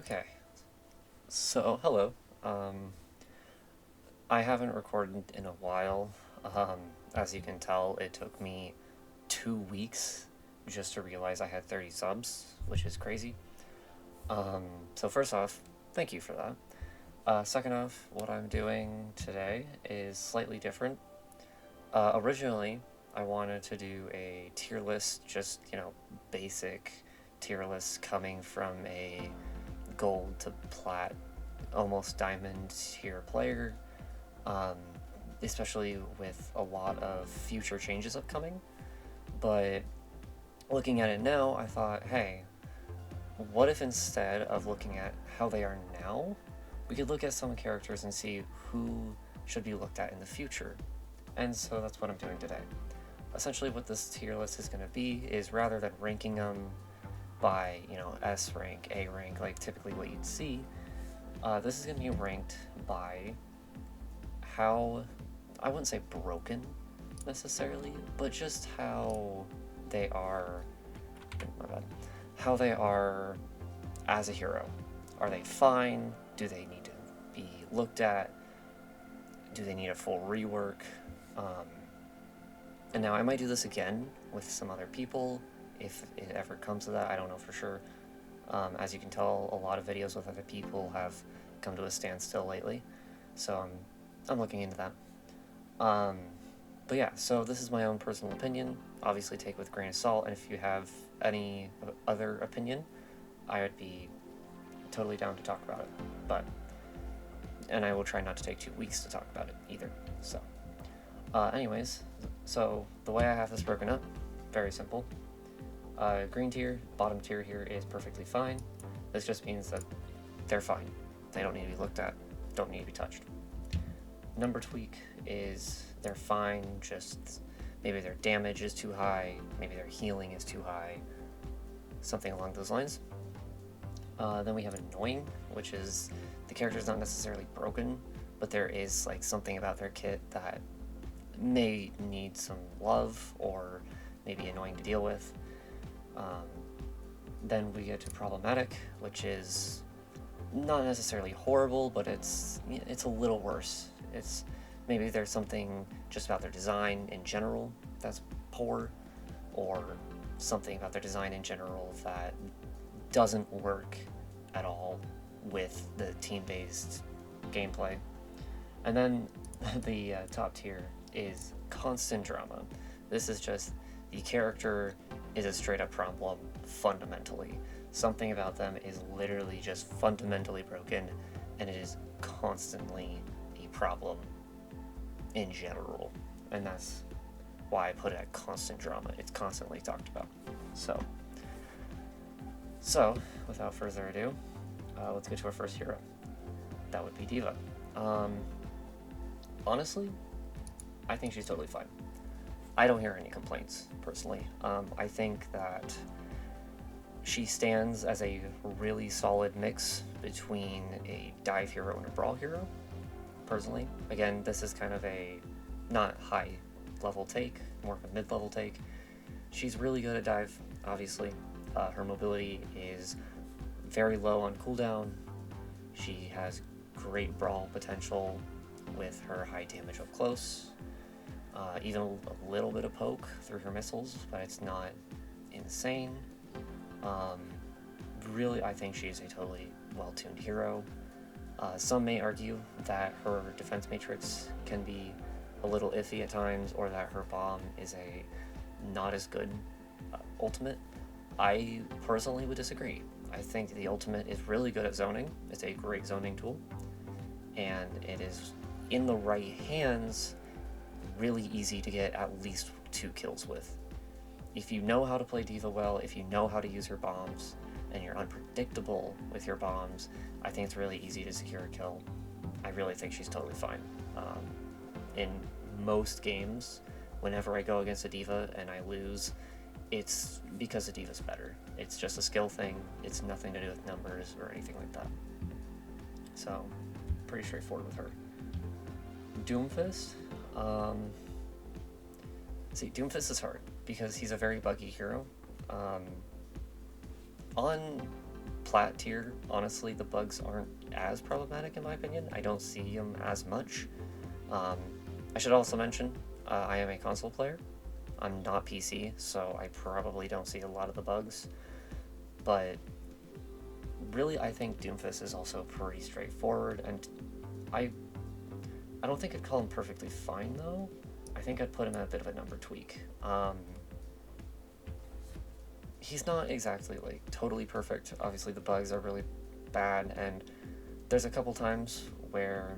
Okay, so hello. Um, I haven't recorded in a while. Um, as you can tell, it took me 2 weeks just to realize I had 30 subs, which is crazy. Um, so first off, thank you for that. Second off, what I'm doing today is slightly different. Originally, I wanted to do a tier list, just, basic tier list coming from a gold to plat, almost diamond tier player, um, especially with a lot of future changes upcoming. But looking at it now, I thought, hey, what if instead of looking at how they are now, we could look at some characters and see who should be looked at in the future? And so that's what I'm doing today. Essentially, what this tier list is going to be is rather than ranking them by, S rank, A rank, like typically what you'd see, this is going to be ranked by how, I wouldn't say broken necessarily, but just how they are, my bad, how they are as a hero. Are they fine? Do they need to be looked at? Do they need a full rework? And now I might do this again with some other people if it ever comes to that. I don't know for sure. As you can tell, a lot of videos with other people have come to a standstill lately, so I'm looking into that. But yeah, so this is my own personal opinion. Obviously, take it with a grain of salt, and if you have any other opinion, I would be totally down to talk about it. And I will try not to take 2 weeks to talk about it either. So, anyways, so the way I have this broken up, very simple. Green tier, bottom tier here is perfectly fine. This just means that they're fine. They don't need to be looked at, don't need to be touched. Number tweak is they're fine, just maybe their damage is too high, maybe their healing is too high, something along those lines. Then we have annoying, which is the character's not necessarily broken, but there is like something about their kit that may need some love or maybe annoying to deal with. Then we get to problematic, which is not necessarily horrible, but it's a little worse. It's maybe there's something just about their design in general that's poor, or something about their design in general that doesn't work at all with the team-based gameplay. And then the top tier is constant drama. This is just the character is a straight up problem fundamentally. Something about them is literally just fundamentally broken, and it is constantly a problem in general. And that's why I put it at constant drama. It's constantly talked about. So without further ado, let's get to our first hero. That would be D.Va. Honestly, I think she's totally fine. I don't hear any complaints, personally. I think that she stands as a really solid mix between a dive hero and a brawl hero, personally. Again, this is kind of a not high level take, more of a mid-level take. She's really good at dive, obviously. Her mobility is very low on cooldown. She has great brawl potential with her high damage up close. Even a little bit of poke through her missiles, but it's not insane. Really, I think she's a totally well-tuned hero. Some may argue that her defense matrix can be a little iffy at times, or that her bomb is a not as good ultimate. I personally would disagree. I think the ultimate is really good at zoning. It's a great zoning tool, and it is, in the right hands, really easy to get at least 2 kills with. If you know how to play D.Va well, if you know how to use her bombs, and you're unpredictable with your bombs, I think it's really easy to secure a kill. I really think she's totally fine. In most games, whenever I go against a D.Va and I lose, it's because the D.Va's better. It's just a skill thing. It's nothing to do with numbers or anything like that. So, pretty straightforward with her. Doomfist. Doomfist is hard because he's a very buggy hero. On plat tier, honestly, the bugs aren't as problematic in my opinion. I don't see them as much. I should also mention, I am a console player. I'm not PC, so I probably don't see a lot of the bugs. But really, I think Doomfist is also pretty straightforward, and I don't think I'd call him perfectly fine, though. I think I'd put him at a bit of a number tweak. He's not exactly, like, totally perfect. Obviously, the bugs are really bad, and there's a couple times where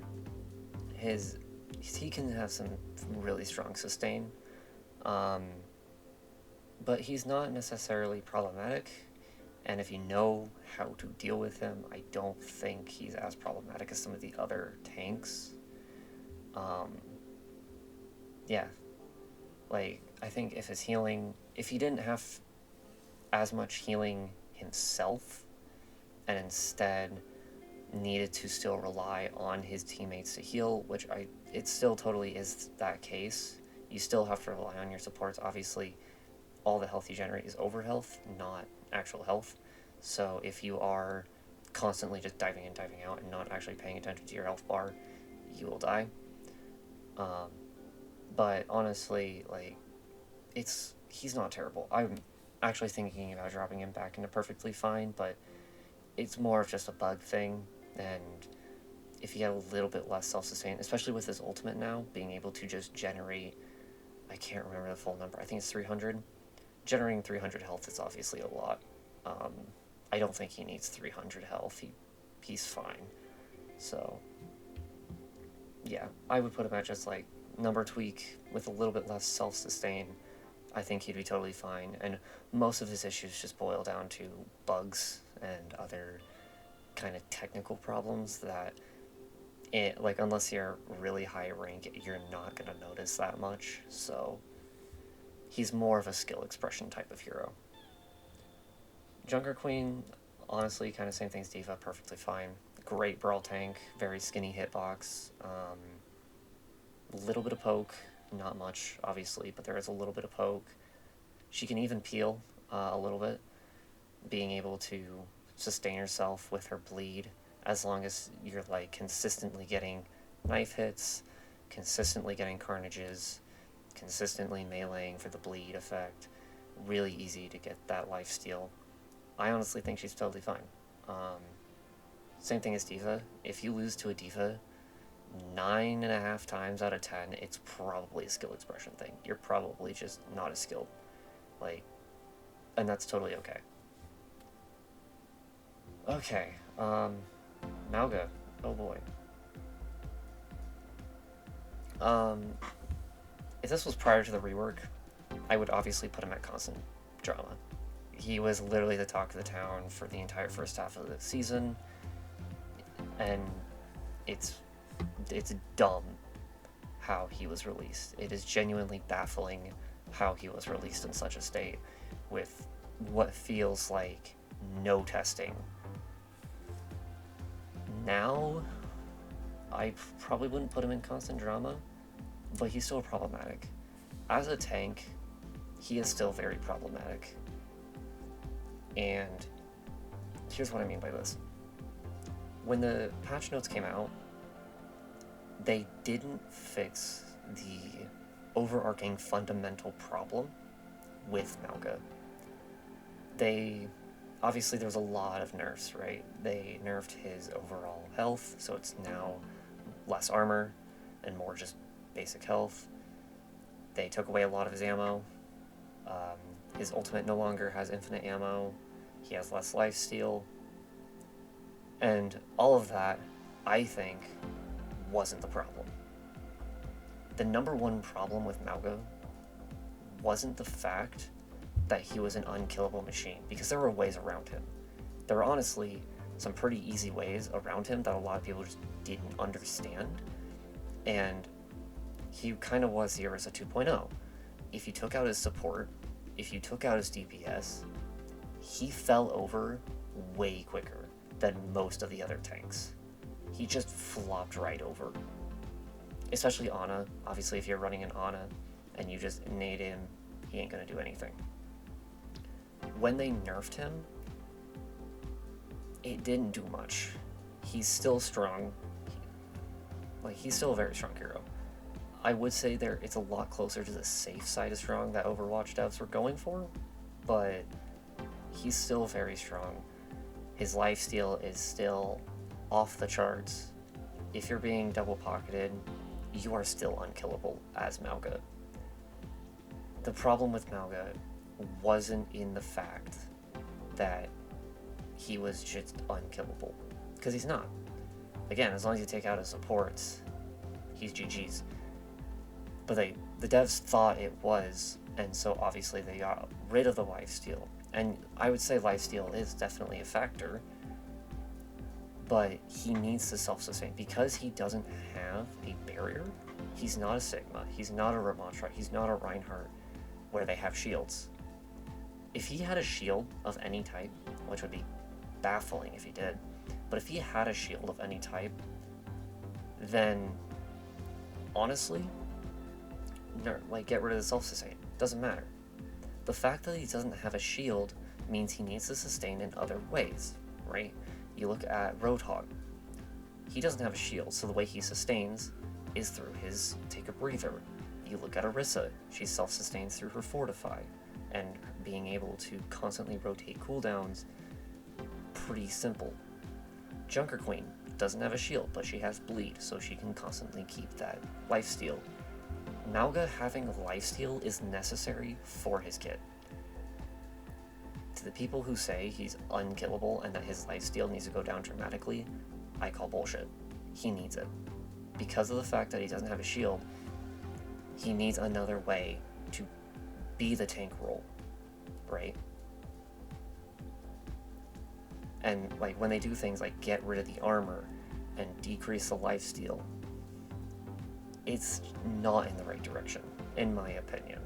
he can have some really strong sustain, but he's not necessarily problematic, and if you know how to deal with him, I don't think he's as problematic as some of the other tanks. Yeah, like, I think if he didn't have as much healing himself, and instead needed to still rely on his teammates to heal, which it still totally is that case. You still have to rely on your supports. Obviously, all the health you generate is over health, not actual health. So if you are constantly just diving in, diving out, and not actually paying attention to your health bar, you will die. But honestly, like, he's not terrible. I'm actually thinking about dropping him back into perfectly fine, but it's more of just a bug thing, and if he had a little bit less self-sustain, especially with his ultimate now, being able to just generate, I can't remember the full number, I think it's 300. Generating 300 health is obviously a lot. I don't think he needs 300 health. He's fine. So, yeah, I would put him at just, like, number tweak with a little bit less self-sustain. I think he'd be totally fine, and most of his issues just boil down to bugs and other kind of technical problems that, like, unless you're really high rank, you're not going to notice that much, so he's more of a skill expression type of hero. Junker Queen, honestly, kind of same thing as D.Va, perfectly fine. Great brawl tank, very skinny hitbox, little bit of poke, not much, obviously, but there is a little bit of poke. She can even peel a little bit, being able to sustain herself with her bleed, as long as you're, like, consistently getting knife hits, consistently getting carnages, consistently meleeing for the bleed effect. Really easy to get that lifesteal. I honestly think she's totally fine. Same thing as D.Va. If you lose to a D.Va 9.5 times out of 10, it's probably a skill expression thing. You're probably just not as skilled. Like, and that's totally okay. Okay, Mauga. Oh boy. If this was prior to the rework, I would obviously put him at constant drama. He was literally the talk of the town for the entire first half of the season, and it's dumb how he was released. It is genuinely baffling how he was released in such a state, with what feels like no testing. Now, I probably wouldn't put him in constant drama, but he's still problematic. As a tank, he is still very problematic. And here's what I mean by this. When the patch notes came out, they didn't fix the overarching fundamental problem with Mauga. Obviously there was a lot of nerfs, right? They nerfed his overall health, so it's now less armor and more just basic health. They took away a lot of his ammo. His ultimate no longer has infinite ammo. He has less lifesteal. And all of that, I think, wasn't the problem. The number one problem with Mauga wasn't the fact that he was an unkillable machine, because there were ways around him. There were honestly some pretty easy ways around him that a lot of people just didn't understand, and he kind of was the Orisa 2.0. If you took out his support, if you took out his DPS, he fell over way quicker than most of the other tanks. He just flopped right over. Especially Ana. Obviously, if you're running an Ana and you just nade him, he ain't gonna do anything. When they nerfed him, it didn't do much. He's still strong. He's still a very strong hero. I would say it's a lot closer to the safe side of strong that Overwatch devs were going for, but he's still very strong. His lifesteal is still off the charts. If you're being double pocketed, you are still unkillable as Mauga. The problem with Mauga wasn't in the fact that he was just unkillable, because he's not. Again, as long as you take out his supports, he's GG's. But the devs thought it was, and so obviously they got rid of the lifesteal. And I would say lifesteal is definitely a factor, but he needs to self-sustain. Because he doesn't have a barrier, he's not a Sigma, he's not a Ramattra, he's not a Reinhardt, where they have shields. If he had a shield of any type, which would be baffling if he did, but if he had a shield of any type, then honestly, get rid of the self-sustain. Doesn't matter. The fact that he doesn't have a shield means he needs to sustain in other ways, right? You look at Roadhog. He doesn't have a shield, so the way he sustains is through his take a breather. You look at Orisa. She self-sustains through her Fortify, and being able to constantly rotate cooldowns. Pretty simple. Junker Queen doesn't have a shield, but she has bleed, so she can constantly keep that lifesteal. Mauga having a lifesteal is necessary for his kit. To the people who say he's unkillable and that his lifesteal needs to go down dramatically, I call bullshit. He needs it. Because of the fact that he doesn't have a shield, he needs another way to be the tank role, right? And when they do things like get rid of the armor and decrease the lifesteal, it's not in the right direction, in my opinion.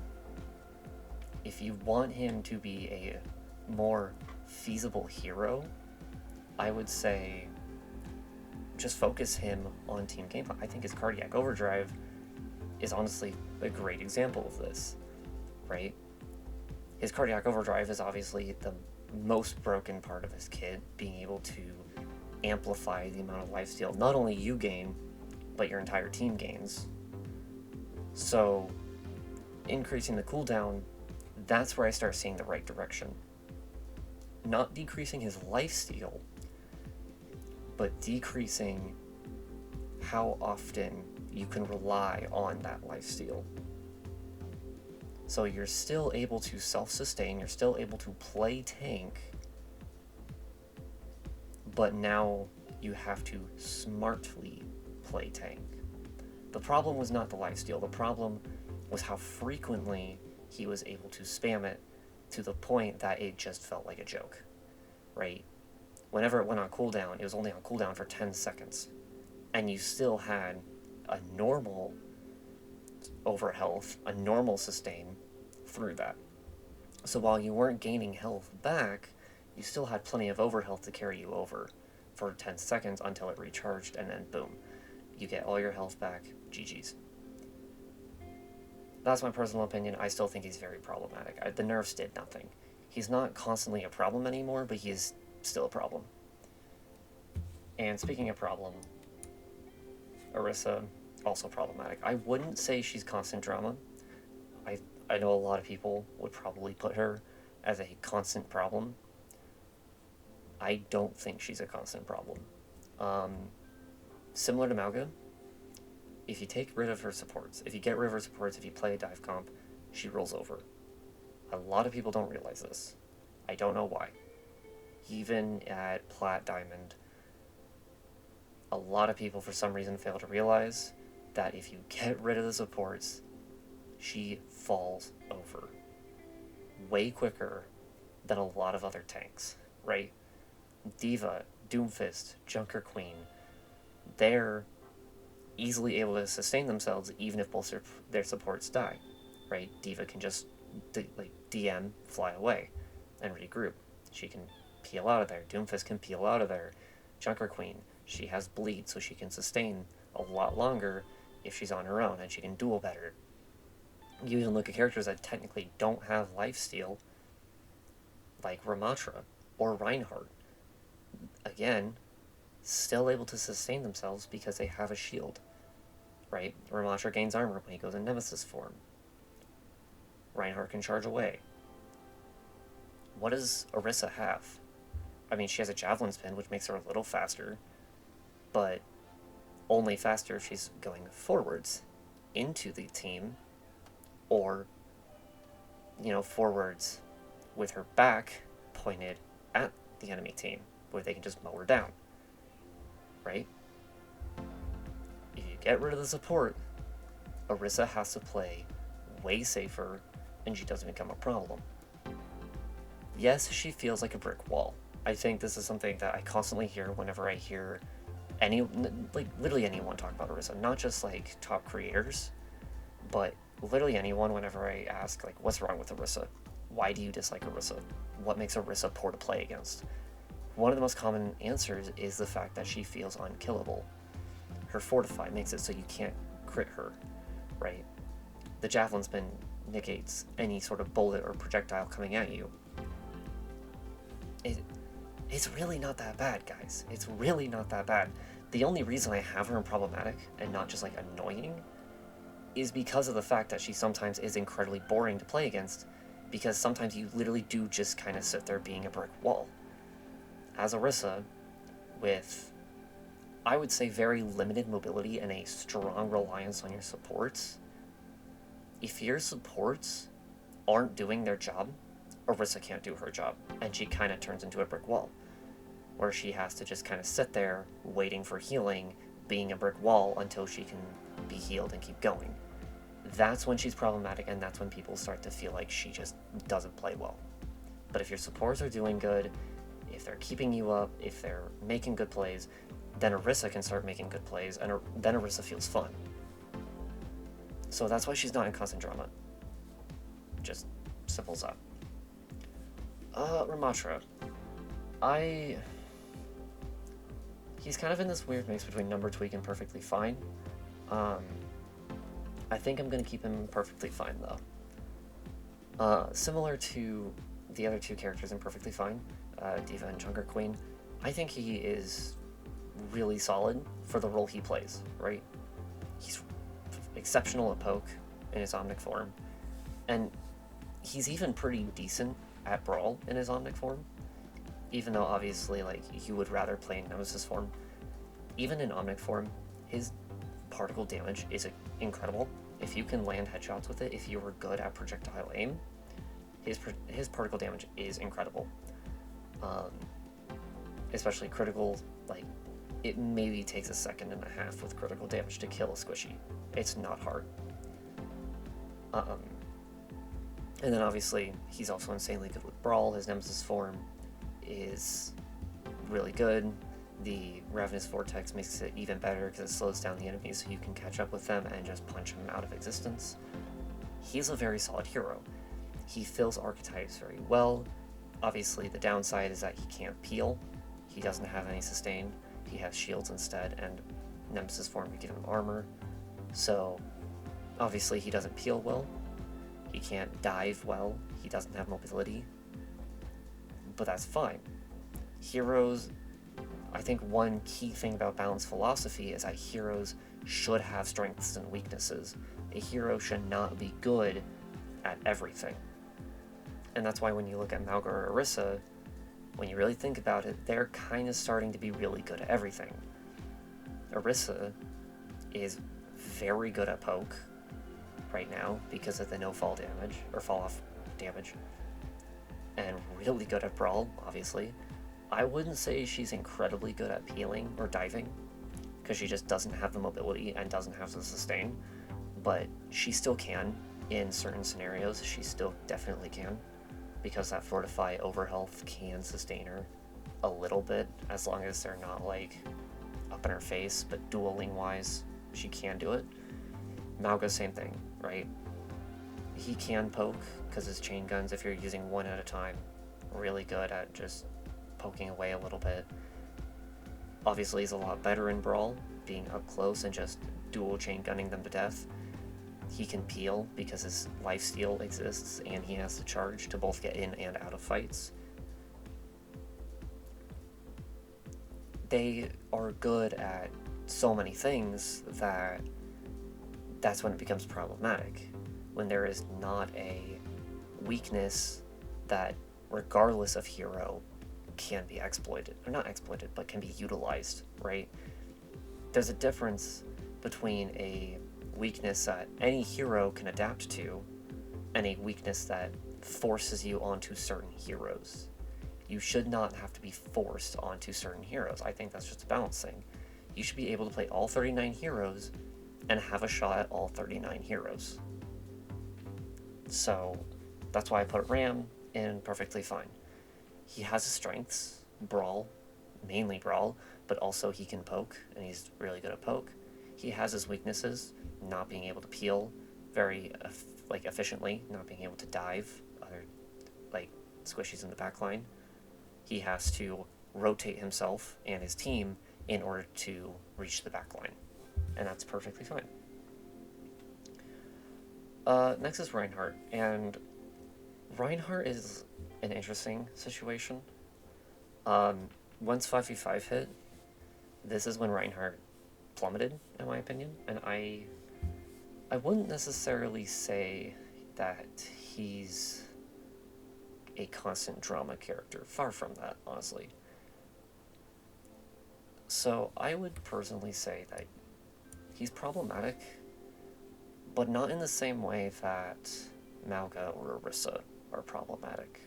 If you want him to be a more feasible hero, I would say just focus him on team gameplay. I think his Cardiac Overdrive is honestly a great example of this, right? His Cardiac Overdrive is obviously the most broken part of his kit, being able to amplify the amount of lifesteal not only you gain, but your entire team gains. So increasing the cooldown, that's where I start seeing the right direction. Not decreasing his lifesteal, but decreasing how often you can rely on that lifesteal. So you're still able to self-sustain, you're still able to play tank, but now you have to smartly play tank. The problem was not the lifesteal, the problem was how frequently he was able to spam it to the point that it just felt like a joke, right? Whenever it went on cooldown, it was only on cooldown for 10 seconds, and you still had a normal overhealth, a normal sustain through that. So while you weren't gaining health back, you still had plenty of overhealth to carry you over for 10 seconds until it recharged, and then boom, you get all your health back, GG's. That's my personal opinion. I still think he's very problematic. The nerfs did nothing. He's not constantly a problem anymore, but he is still a problem. And speaking of problem, Orisa, also problematic. I wouldn't say she's constant drama. I know a lot of people would probably put her as a constant problem. I don't think she's a constant problem. Similar to Mauga, if you take rid of her supports, if you get rid of her supports, if you play a dive comp, she rolls over. A lot of people don't realize this. I don't know why. Even at Plat Diamond, a lot of people for some reason fail to realize that if you get rid of the supports, she falls over way quicker than a lot of other tanks, right? Diva, Doomfist, Junker Queen, they're easily able to sustain themselves even if both their supports die, right? Diva can just DM, fly away, and regroup. She can peel out of there. Doomfist can peel out of there. Junker Queen, she has bleed, so she can sustain a lot longer if she's on her own, and she can duel better. You even look at characters that technically don't have lifesteal, like Ramattra or Reinhardt. again, still able to sustain themselves because they have a shield, right? Ramattra gains armor when he goes in Nemesis form. Reinhardt can charge away. What does Orisa have? I mean, she has a javelin spin, which makes her a little faster, but only faster if she's going forwards into the team, or, forwards with her back pointed at the enemy team, where they can just mow her down, right? If you get rid of the support, Orisa has to play way safer, and she doesn't become a problem. Yes, she feels like a brick wall. I think this is something that I constantly hear whenever I hear literally anyone talk about Orisa, not just top creators, but literally anyone. Whenever I ask what's wrong with Orisa, why do you dislike Orisa, what makes Orisa poor to play against, one of the most common answers is the fact that she feels unkillable. Her fortify makes it so you can't crit her, right? The javelin spin negates any sort of bullet or projectile coming at you. It's really not that bad, guys. It's really not that bad. The only reason I have her in problematic and not just annoying is because of the fact that she sometimes is incredibly boring to play against, because sometimes you literally do just kind of sit there being a brick wall. As Orisa, with, I would say, very limited mobility and a strong reliance on your supports, if your supports aren't doing their job, Orisa can't do her job, and she kind of turns into a brick wall, where she has to just kind of sit there waiting for healing, being a brick wall until she can be healed and keep going. That's when she's problematic, and that's when people start to feel like she just doesn't play well. But if your supports are doing good, if they're keeping you up, if they're making good plays, then Orisa can start making good plays, and then Orisa feels fun. So that's why she's not in constant drama. Just simple as that. Ramattra. He's kind of in this weird mix between number tweak and perfectly fine. I think I'm going to keep him perfectly fine, though. Similar to the other two characters in perfectly fine, Diva and Junker Queen, I think he is really solid for the role he plays, right? He's exceptional at poke in his Omnic form, and he's even pretty decent at Brawl in his Omnic form, even though obviously you would rather play in Nemesis form. Even in Omnic form, his particle damage is incredible. If you can land headshots with it, if you were good at projectile aim, his particle damage is incredible. Especially critical, it maybe takes a second and a half with critical damage to kill a squishy. It's not hard. And then obviously, he's also insanely good with Brawl. His Nemesis form is really good. The Ravenous Vortex makes it even better because it slows down the enemies so you can catch up with them and just punch them out of existence. He's a very solid hero. He fills archetypes very well. Obviously, the downside is that he can't peel. He doesn't have any sustain. He has shields instead, and Nemesis form would give him armor. So, obviously, he doesn't peel well. He can't dive well. He doesn't have mobility. But that's fine. Heroes, I think one key thing about balanced philosophy is that heroes should have strengths and weaknesses. A hero should not be good at everything. And that's why when you look at Mauga or Orisa, when you really think about it, they're kind of starting to be really good at everything. Orisa is very good at poke right now because of the no fall damage, or fall off damage, and really good at Brawl, obviously. I wouldn't say she's incredibly good at peeling or diving, because she just doesn't have the mobility and doesn't have the sustain, but she still can in certain scenarios. She still definitely can, because that Fortify Overhealth can sustain her a little bit, as long as they're not up in her face, but dueling wise, she can do it. Mauga, same thing, right? He can poke, because his chain guns, if you're using one at a time, really good at just poking away a little bit. Obviously, he's a lot better in Brawl, being up close and just dual chain gunning them to death. He can peel because his lifesteal exists, and he has to charge to both get in and out of fights. they are good at so many things that that's when it becomes problematic. When there is not a weakness that, regardless of hero, can be exploited. Or not exploited, but can be utilized, right? There's a difference between a weakness that any hero can adapt to and a weakness that forces you onto certain heroes. You should not have to be forced onto certain heroes. I think that's just a balancing. You should be able to play all 39 heroes and have a shot at all 39 heroes. So that's why I put Ram in perfectly fine. He has his strengths, Brawl, mainly Brawl, but also he can poke, and he's really good at poke. He has his weaknesses, not being able to peel very efficiently, not being able to dive other squishies in the backline. He has to rotate himself and his team in order to reach the backline, and that's perfectly fine. Next is Reinhardt, and Reinhardt is an interesting situation. Once 5v5 hit, this is when Reinhardt plummeted, in my opinion, and I wouldn't necessarily say that he's a constant drama character. Far from that, honestly. So I would personally say that he's problematic, but not in the same way that Mauga or Orisa are problematic.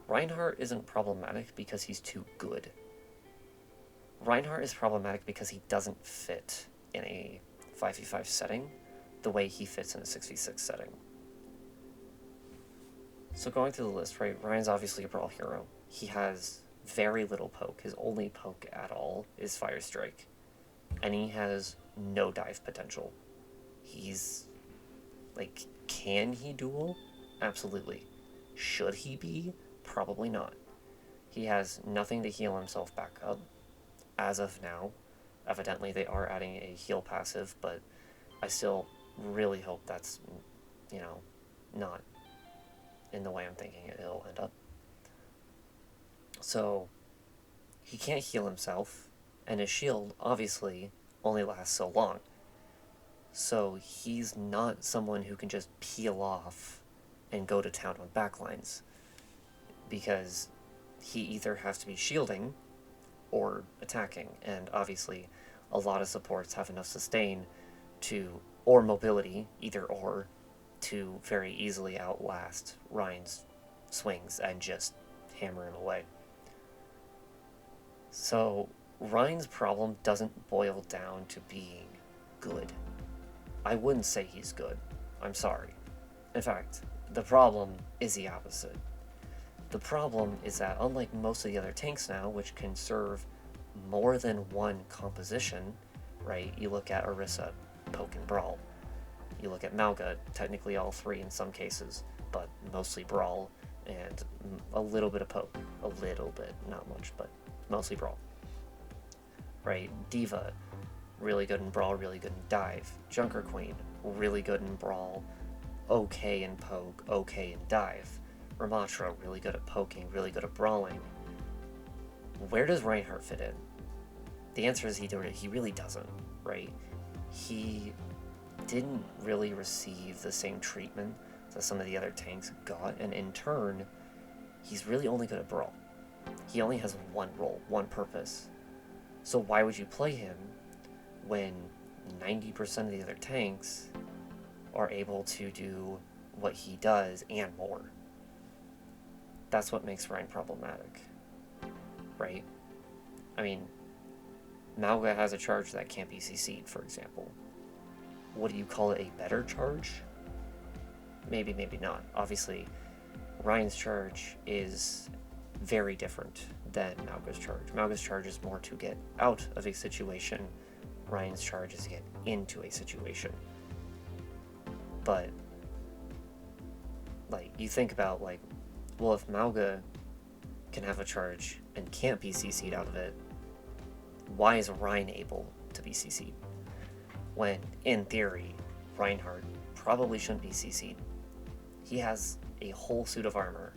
Reinhardt isn't problematic because he's too good. Reinhardt is problematic because he doesn't fit in a 5v5 setting the way he fits in a 6v6 setting. So going through the list, right, Ryan's obviously a Brawl hero. He has very little poke. His only poke at all is Fire Strike. And he has no dive potential. He's, can he duel? Absolutely. Should he be? Probably not. He has nothing to heal himself back up, as of now. Evidently they are adding a heal passive, but I still really hope that's, not in the way I'm thinking it'll end up. So, he can't heal himself, and his shield, obviously, only lasts so long. So, he's not someone who can just peel off and go to town on backlines, because he either has to be shielding or attacking, and obviously a lot of supports have enough sustain or mobility, either or, to very easily outlast Ryan's swings and just hammer him away. So Ryan's problem doesn't boil down to being good. I wouldn't say he's good. I'm sorry. In fact, the problem is the opposite. The problem is that unlike most of the other tanks now, which can serve more than one composition, right? You look at Orisa, Poke, and Brawl. You look at Mauga, technically all three in some cases, but mostly Brawl and a little bit of Poke. A little bit, not much, but mostly Brawl. Right? Diva, really good in Brawl, really good in Dive. Junker Queen, really good in Brawl, okay in Poke, okay in Dive. Ramatra, really good at poking, really good at brawling. Where does Reinhardt fit in? The answer is he really doesn't, right? He didn't really receive the same treatment that some of the other tanks got, and in turn, he's really only good at Brawl. He only has one role, one purpose. So why would you play him when 90% of the other tanks are able to do what he does and more? That's what makes Ryan problematic, right? I mean, Mauga has a charge that can't be CC'd, for example. Would you call it a better charge? Maybe, maybe not. Obviously, Ryan's charge is very different than Mauga's charge. Mauga's charge is more to get out of a situation. Ryan's charge is to get into a situation. But, you think about, well, if Mauga can have a charge and can't be CC'd out of it, why is Ryan able to be CC'd? When, in theory, Reinhardt probably shouldn't be CC'd. He has a whole suit of armor.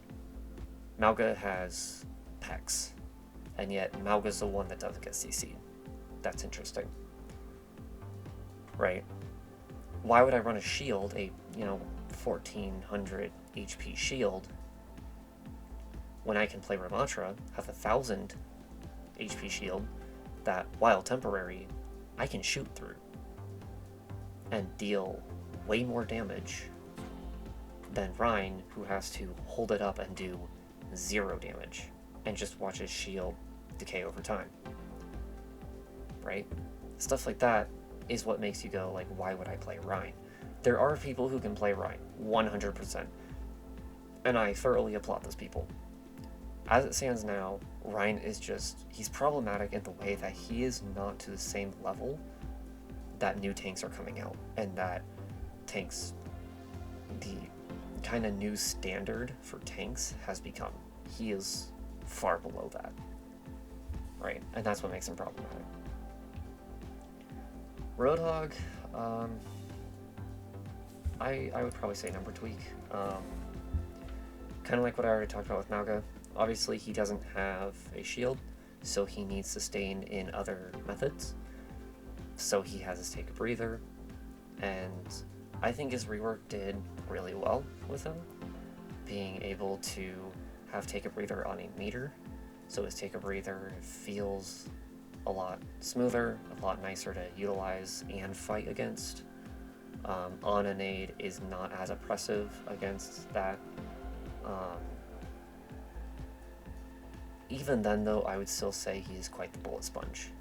Mauga has pecs. and yet Mauga's the one that doesn't get CC'd. That's interesting. Right? Why would I run a shield, a, 1400 HP shield, when I can play Ramatra, have 1000 HP shield, that, while temporary, I can shoot through and deal way more damage than Rhine, who has to hold it up and do 0 damage and just watch his shield decay over time. Right? Stuff like that is what makes you go, like, why would I play Rhine? There are people who can play Rhine, 100%, and I thoroughly applaud those people. As it stands now, Rhine is just, he's problematic in the way that he is not to the same level that new tanks are coming out, and that tanks, the kind of new standard for tanks has become. He is far below that, right? And that's what makes him problematic. Roadhog, I would probably say number tweak. Kind of like what I already talked about with Mauga. Obviously, he doesn't have a shield, so he needs sustain in other methods. So he has his take a breather, and I think his rework did really well with him, being able to have take a breather on a meter, so his take a breather feels a lot smoother, a lot nicer to utilize and fight against. On a nade is not as oppressive against that. Even then, though, I would still say he is quite the bullet sponge.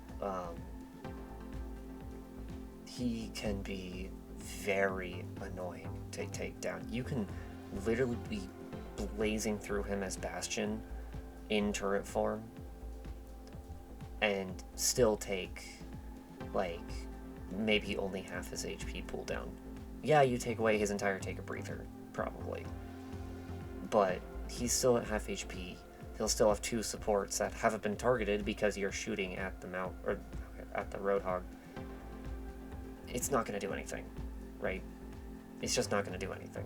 He can be very annoying to take down. You can literally be blazing through him as Bastion in turret form and still take, like, maybe only half his HP pull down. Yeah, you take away his entire take a breather, probably. But he's still at half HP. He'll still have 2 supports that haven't been targeted because you're shooting at the or at the Roadhog. It's not going to do anything, right? It's just not going to do anything.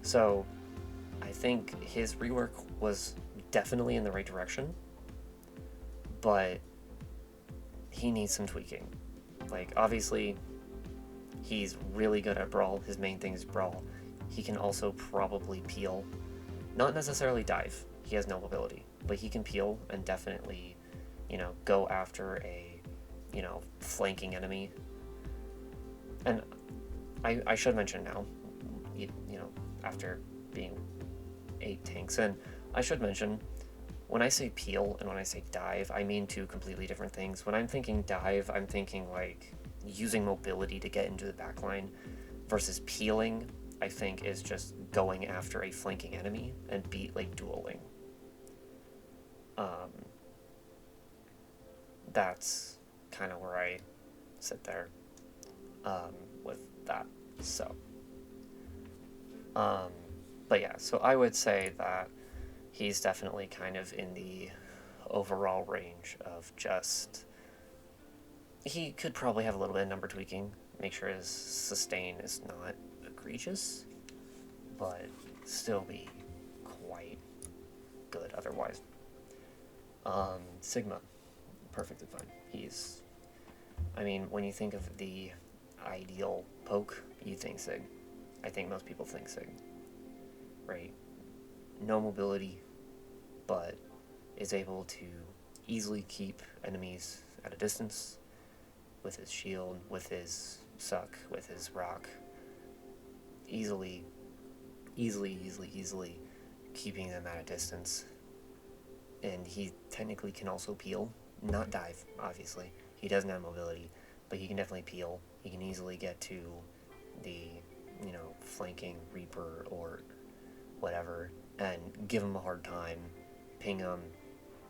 So, I think his rework was definitely in the right direction, but he needs some tweaking. Like, obviously, he's really good at Brawl. His main thing is Brawl. He can also probably peel. Not necessarily dive. He has no mobility. But he can peel and definitely, go after a, flanking enemy. And I should mention now, after being 8 tanks in, I should mention, when I say peel and when I say dive, I mean 2 completely different things. When I'm thinking dive, I'm thinking, like, using mobility to get into the backline, versus peeling, I think, is just going after a flanking enemy and dueling. That's kind of where I sit there with that. So, but yeah, so I would say that he's definitely kind of in the overall range of just, he could probably have a little bit of number tweaking, make sure his sustain is not egregious, but still be quite good otherwise. Sigma, perfectly fine. He's, when you think of the ideal poke, you think Sig. I think most people think Sig, right? No mobility, but is able to easily keep enemies at a distance with his shield, with his suck, with his rock, easily keeping them at a distance. And he technically can also peel, not dive, obviously. He doesn't have mobility, but he can definitely peel. He can easily get to the, flanking Reaper or whatever, and give him a hard time, ping him,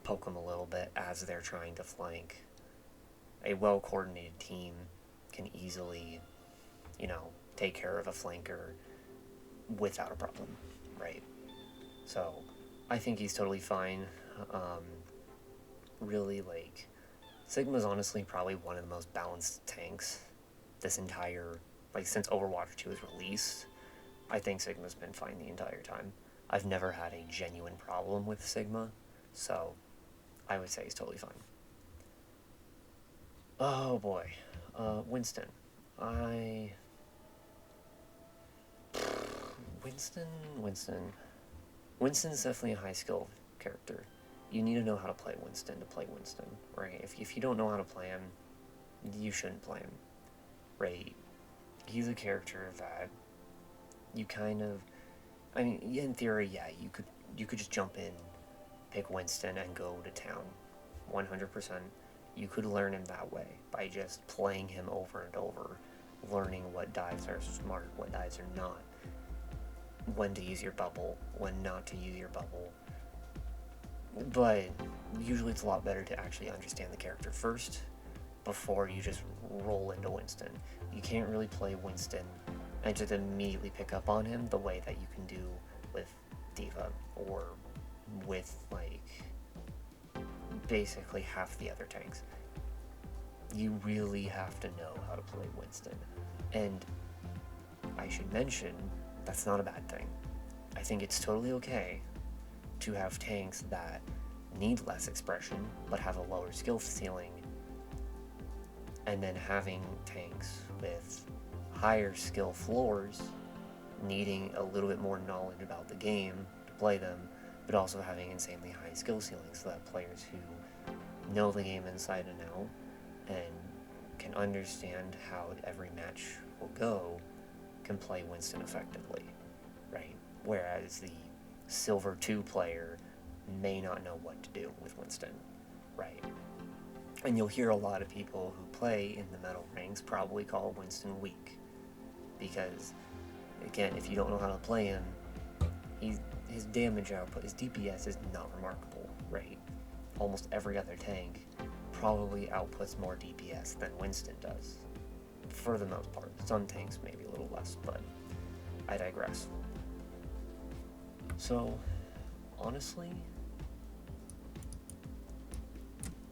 poke him a little bit as they're trying to flank. A well-coordinated team can easily, take care of a flanker without a problem, right? So, I think he's totally fine. Really, Sigma's honestly probably one of the most balanced tanks this entire, since Overwatch 2 was released. I think Sigma's been fine the entire time. I've never had a genuine problem with Sigma, so I would say he's totally fine. Oh boy. Winston. I... Winston... Winston... Winston's definitely a high skill character. You need to know how to play Winston to play Winston, right? If you don't know how to play him, you shouldn't play him, right? He's a character that you kind of... I mean, in theory, yeah, you could just jump in, pick Winston, and go to town. 100%. You could learn him that way, by just playing him over and over, learning what dives are smart, what dives are not, when to use your bubble, when not to use your bubble. But usually it's a lot better to actually understand the character first, before you just roll into Winston. You can't really play Winston and just immediately pick up on him the way that you can do with D.Va, or with, like, basically half the other tanks. You really have to know how to play Winston. And I should mention, that's not a bad thing. I think it's totally okay to have tanks that need less expression but have a lower skill ceiling, and then having tanks with higher skill floors needing a little bit more knowledge about the game to play them, but also having insanely high skill ceilings, so that players who know the game inside and out and can understand how every match will go can play Winston effectively, right? Whereas the Silver 2 player may not know what to do with Winston, right? And you'll hear a lot of people who play in the metal ranks probably call Winston weak, because, again, if you don't know how to play him, his damage output, his DPS is not remarkable, right? Almost every other tank probably outputs more DPS than Winston does, for the most part. Some tanks maybe a little less, but I digress. So, honestly,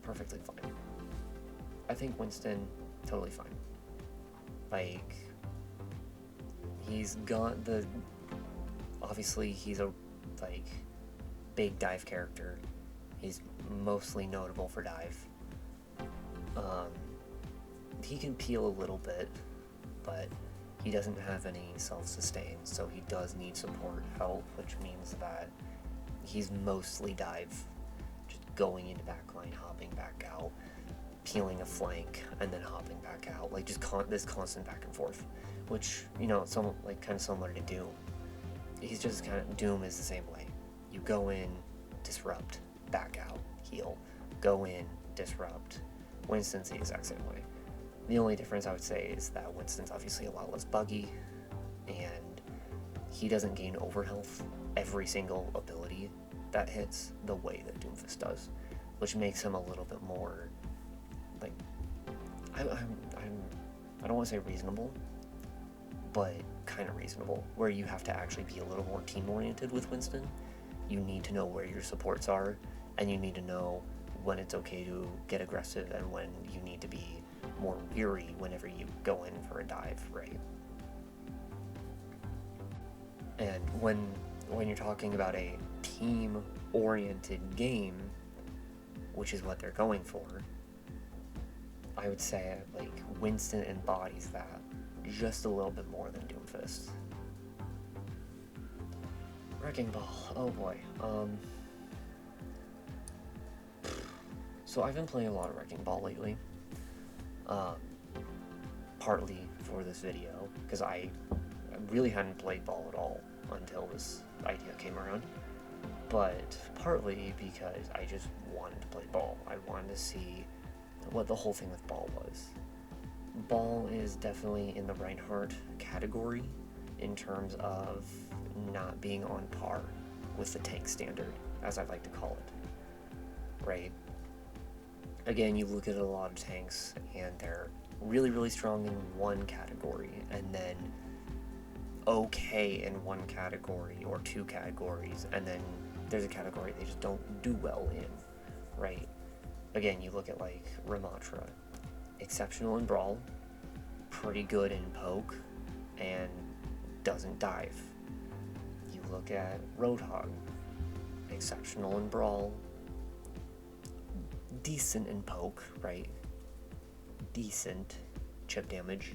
perfectly fine. I think Winston, totally fine. Like, he's got the... Obviously, he's a, like, big dive character. He's mostly notable for dive. He can peel a little bit, but he doesn't have any self-sustain, so he does need support help, which means that he's mostly dive, just going into backline, hopping back out, peeling a flank, and then hopping back out, like just this constant back and forth, which, you know, some like kind of similar to Doom. He's just kind of... Doom is the same way. You go in, disrupt, back out, heal, go in, disrupt. Winston's the exact same way. The only difference I would say is that Winston's obviously a lot less buggy, and he doesn't gain overhealth every single ability that hits the way that Doomfist does, which makes him a little bit more, like, I don't want to say reasonable, but kind of reasonable, where you have to actually be a little more team-oriented with Winston. You need to know where your supports are, and you need to know when it's okay to get aggressive and when you need to be more weary whenever you go in for a dive, right? And when you're talking about a team-oriented game, which is what they're going for, I would say, like, Winston embodies that just a little bit more than Doomfist. Wrecking Ball, oh boy. So I've been playing a lot of Wrecking Ball lately. Partly for this video, because I really hadn't played Ball at all until this idea came around. But partly because I just wanted to play Ball. I wanted to see what the whole thing with Ball was. Ball is definitely in the Reinhardt category in terms of not being on par with the tank standard, as I like to call it, right? Again, you look at a lot of tanks and they're really, really strong in one category, and then okay in one category or two categories, and then there's a category they just don't do well in, right? Again, you look at, like, Ramatra, exceptional in Brawl, pretty good in Poke, and doesn't dive. You look at Roadhog, exceptional in Brawl, decent in poke, right? Decent chip damage.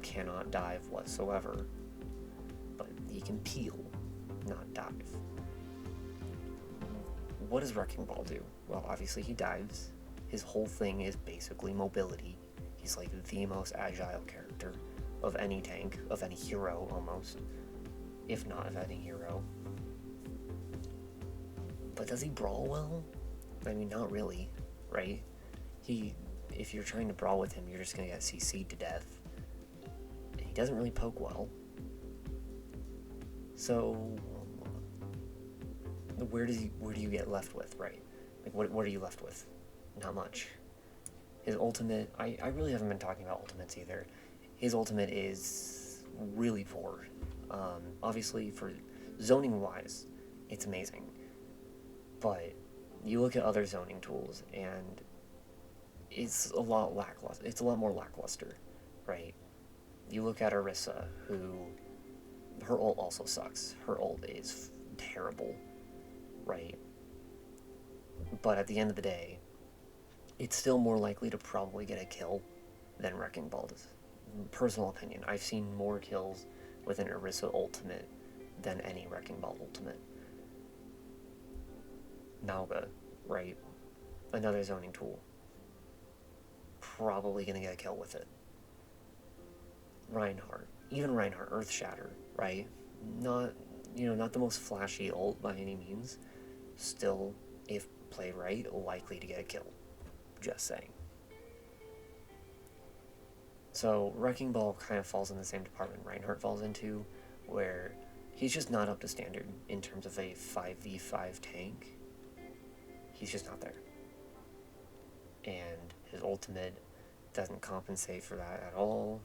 Cannot dive whatsoever, but he can peel, not dive. What does Wrecking Ball do? Well, obviously he dives. His whole thing is basically mobility. He's like the most agile character of any tank, of any hero almost, if not of any hero. But does he brawl well? I mean, not really, right? If you're trying to brawl with him, you're just gonna get CC'd to death. He doesn't really poke well. So where do you get left with, right? Like what are you left with? Not much. His ultimate, I really haven't been talking about ultimates either. His ultimate is really poor. Obviously, for zoning wise, it's amazing. But you look at other zoning tools and it's a lot lackluster. It's a lot more lackluster, right? You look at Orisa, who her ult also sucks. Her ult is terrible, right? But at the end of the day, it's still more likely to probably get a kill than Wrecking Ball does. Personal opinion, I've seen more kills with an Orisa ultimate than any Wrecking Ball ultimate. Nauga, right? Another zoning tool. Probably gonna get a kill with it. Reinhardt, even Reinhardt, Earth Shatter, right? Not the most flashy ult by any means. Still, if played right, likely to get a kill. Just saying. So Wrecking Ball kind of falls in the same department Reinhardt falls into, where he's just not up to standard in terms of a 5v5 tank. He's just not there. And his ultimate doesn't compensate for that at all.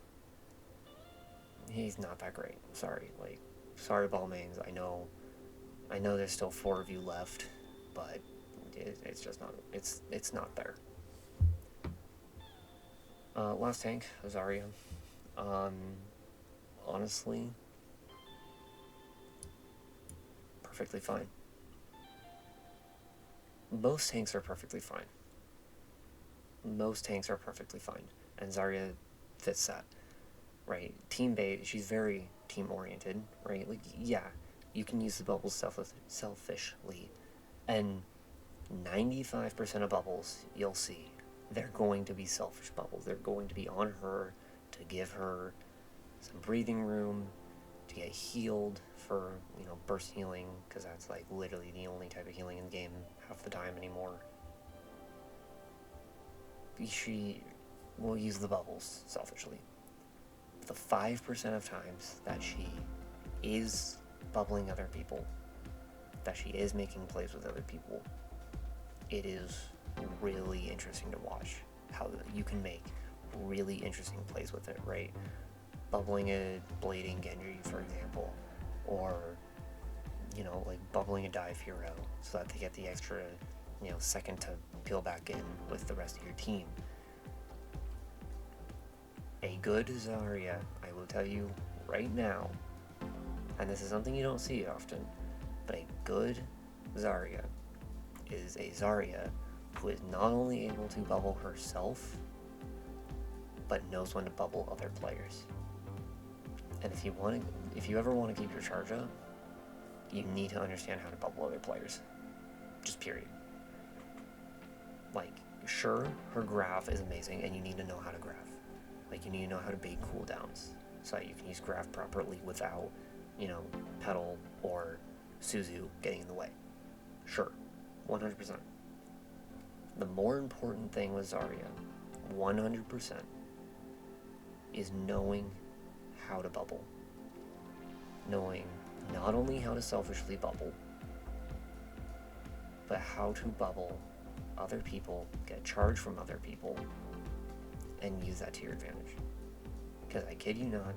He's not that great. Sorry, ball mains. I know there's still 4 of you left, but it's just not. It's not there. Last tank, Zarya. Honestly, perfectly fine. Most tanks are perfectly fine. And Zarya fits that, right? Team bait, she's very team-oriented, right? Like, yeah, you can use the bubbles selfishly, and 95% of bubbles you'll see, they're going to be selfish bubbles. They're going to be on her to give her some breathing room, to get healed for, burst healing, because that's like literally the only type of healing in the game half the time anymore. She will use the bubbles selfishly. The 5% of times that she is bubbling other people, that she is making plays with other people, it is really interesting to watch how you can make really interesting plays with it, right? Bubbling a blading Genji, for example, or bubbling a dive hero so that they get the extra second to peel back in with the rest of your team. A good Zarya, I will tell you right now, and this is something you don't see often, but a good Zarya is a Zarya who is not only able to bubble herself, but knows when to bubble other players. And if you ever want to keep your charge up, you need to understand how to bubble other players. Just period. Sure, her graph is amazing, and you need to know how to graph. You need to know how to bait cooldowns, so that you can use graph properly without, Petal or Suzu getting in the way. Sure, 100%. The more important thing with Zarya, 100%, is knowing how to bubble. Knowing not only how to selfishly bubble, but how to bubble other people, get charge from other people, and use that to your advantage. Because I kid you not,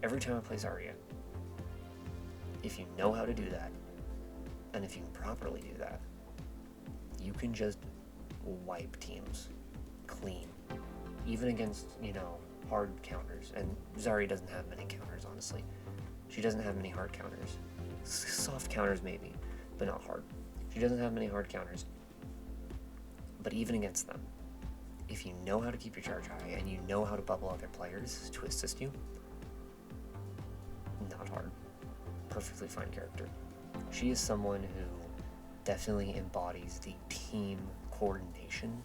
every time I play Zarya, if you know how to do that, and if you can properly do that, you can just wipe teams clean. Even against, hard counters. And Zarya doesn't have many counters, honestly. She doesn't have many hard counters. Soft counters maybe, but not hard. She doesn't have many hard counters. But even against them, if you know how to keep your charge high and you know how to bubble other players to assist you, not hard. Perfectly fine character. She is someone who definitely embodies the team coordination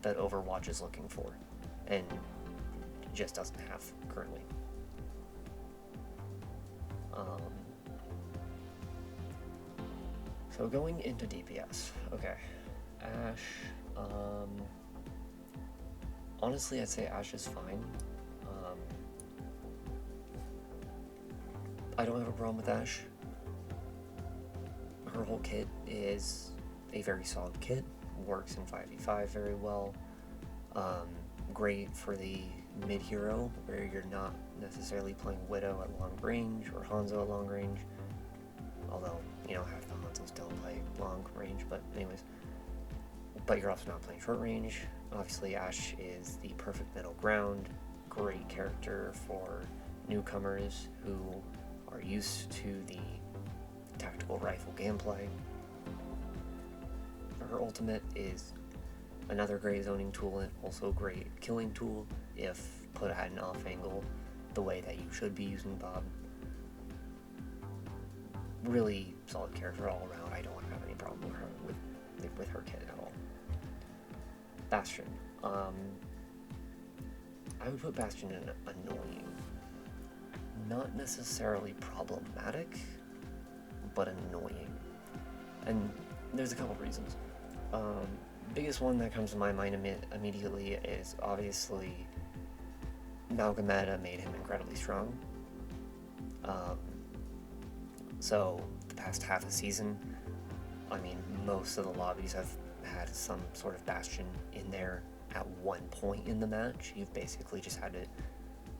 that Overwatch is looking for, and just doesn't have currently. So going into DPS, okay, Ashe, honestly I'd say Ashe is fine. I don't have a problem with Ashe. Her whole kit is a very solid kit, works in 5v5 very well, great for the mid-hero, where you're not necessarily playing Widow at long range, or Hanzo at long range, although, you know, half the Hanzos don't play long range, but anyways. But you're also not playing short range. Obviously, Ashe is the perfect middle ground, great character for newcomers who are used to the tactical rifle gameplay. Her ultimate is another great zoning tool and also a great killing tool if put at an off angle the way that you should be using Bob. Really solid character all around. I don't have any problem with her kit at all. Bastion. I would put Bastion in annoying. Not necessarily problematic, but annoying. And there's a couple reasons. Biggest one that comes to my mind immediately is obviously Malgameta made him incredibly strong. So the past half a season, I mean, most of the lobbies have had some sort of Bastion in there at one point in the match. You've basically just had to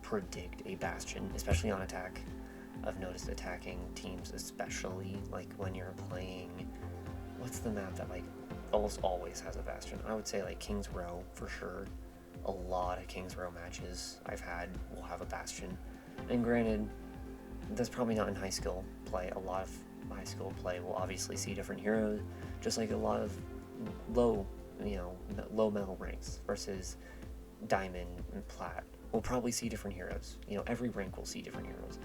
predict a Bastion, especially on attack. I've noticed attacking teams, especially like when you're playing, what's the map that like almost always has a Bastion? I would say like King's Row for sure. A lot of King's Row matches I've had will have a Bastion. And granted, that's probably not in high skill play. A lot of high skill play will obviously see different heroes, just like a lot of low metal ranks versus diamond and plat will probably see different heroes. You know, every rank will see different heroes.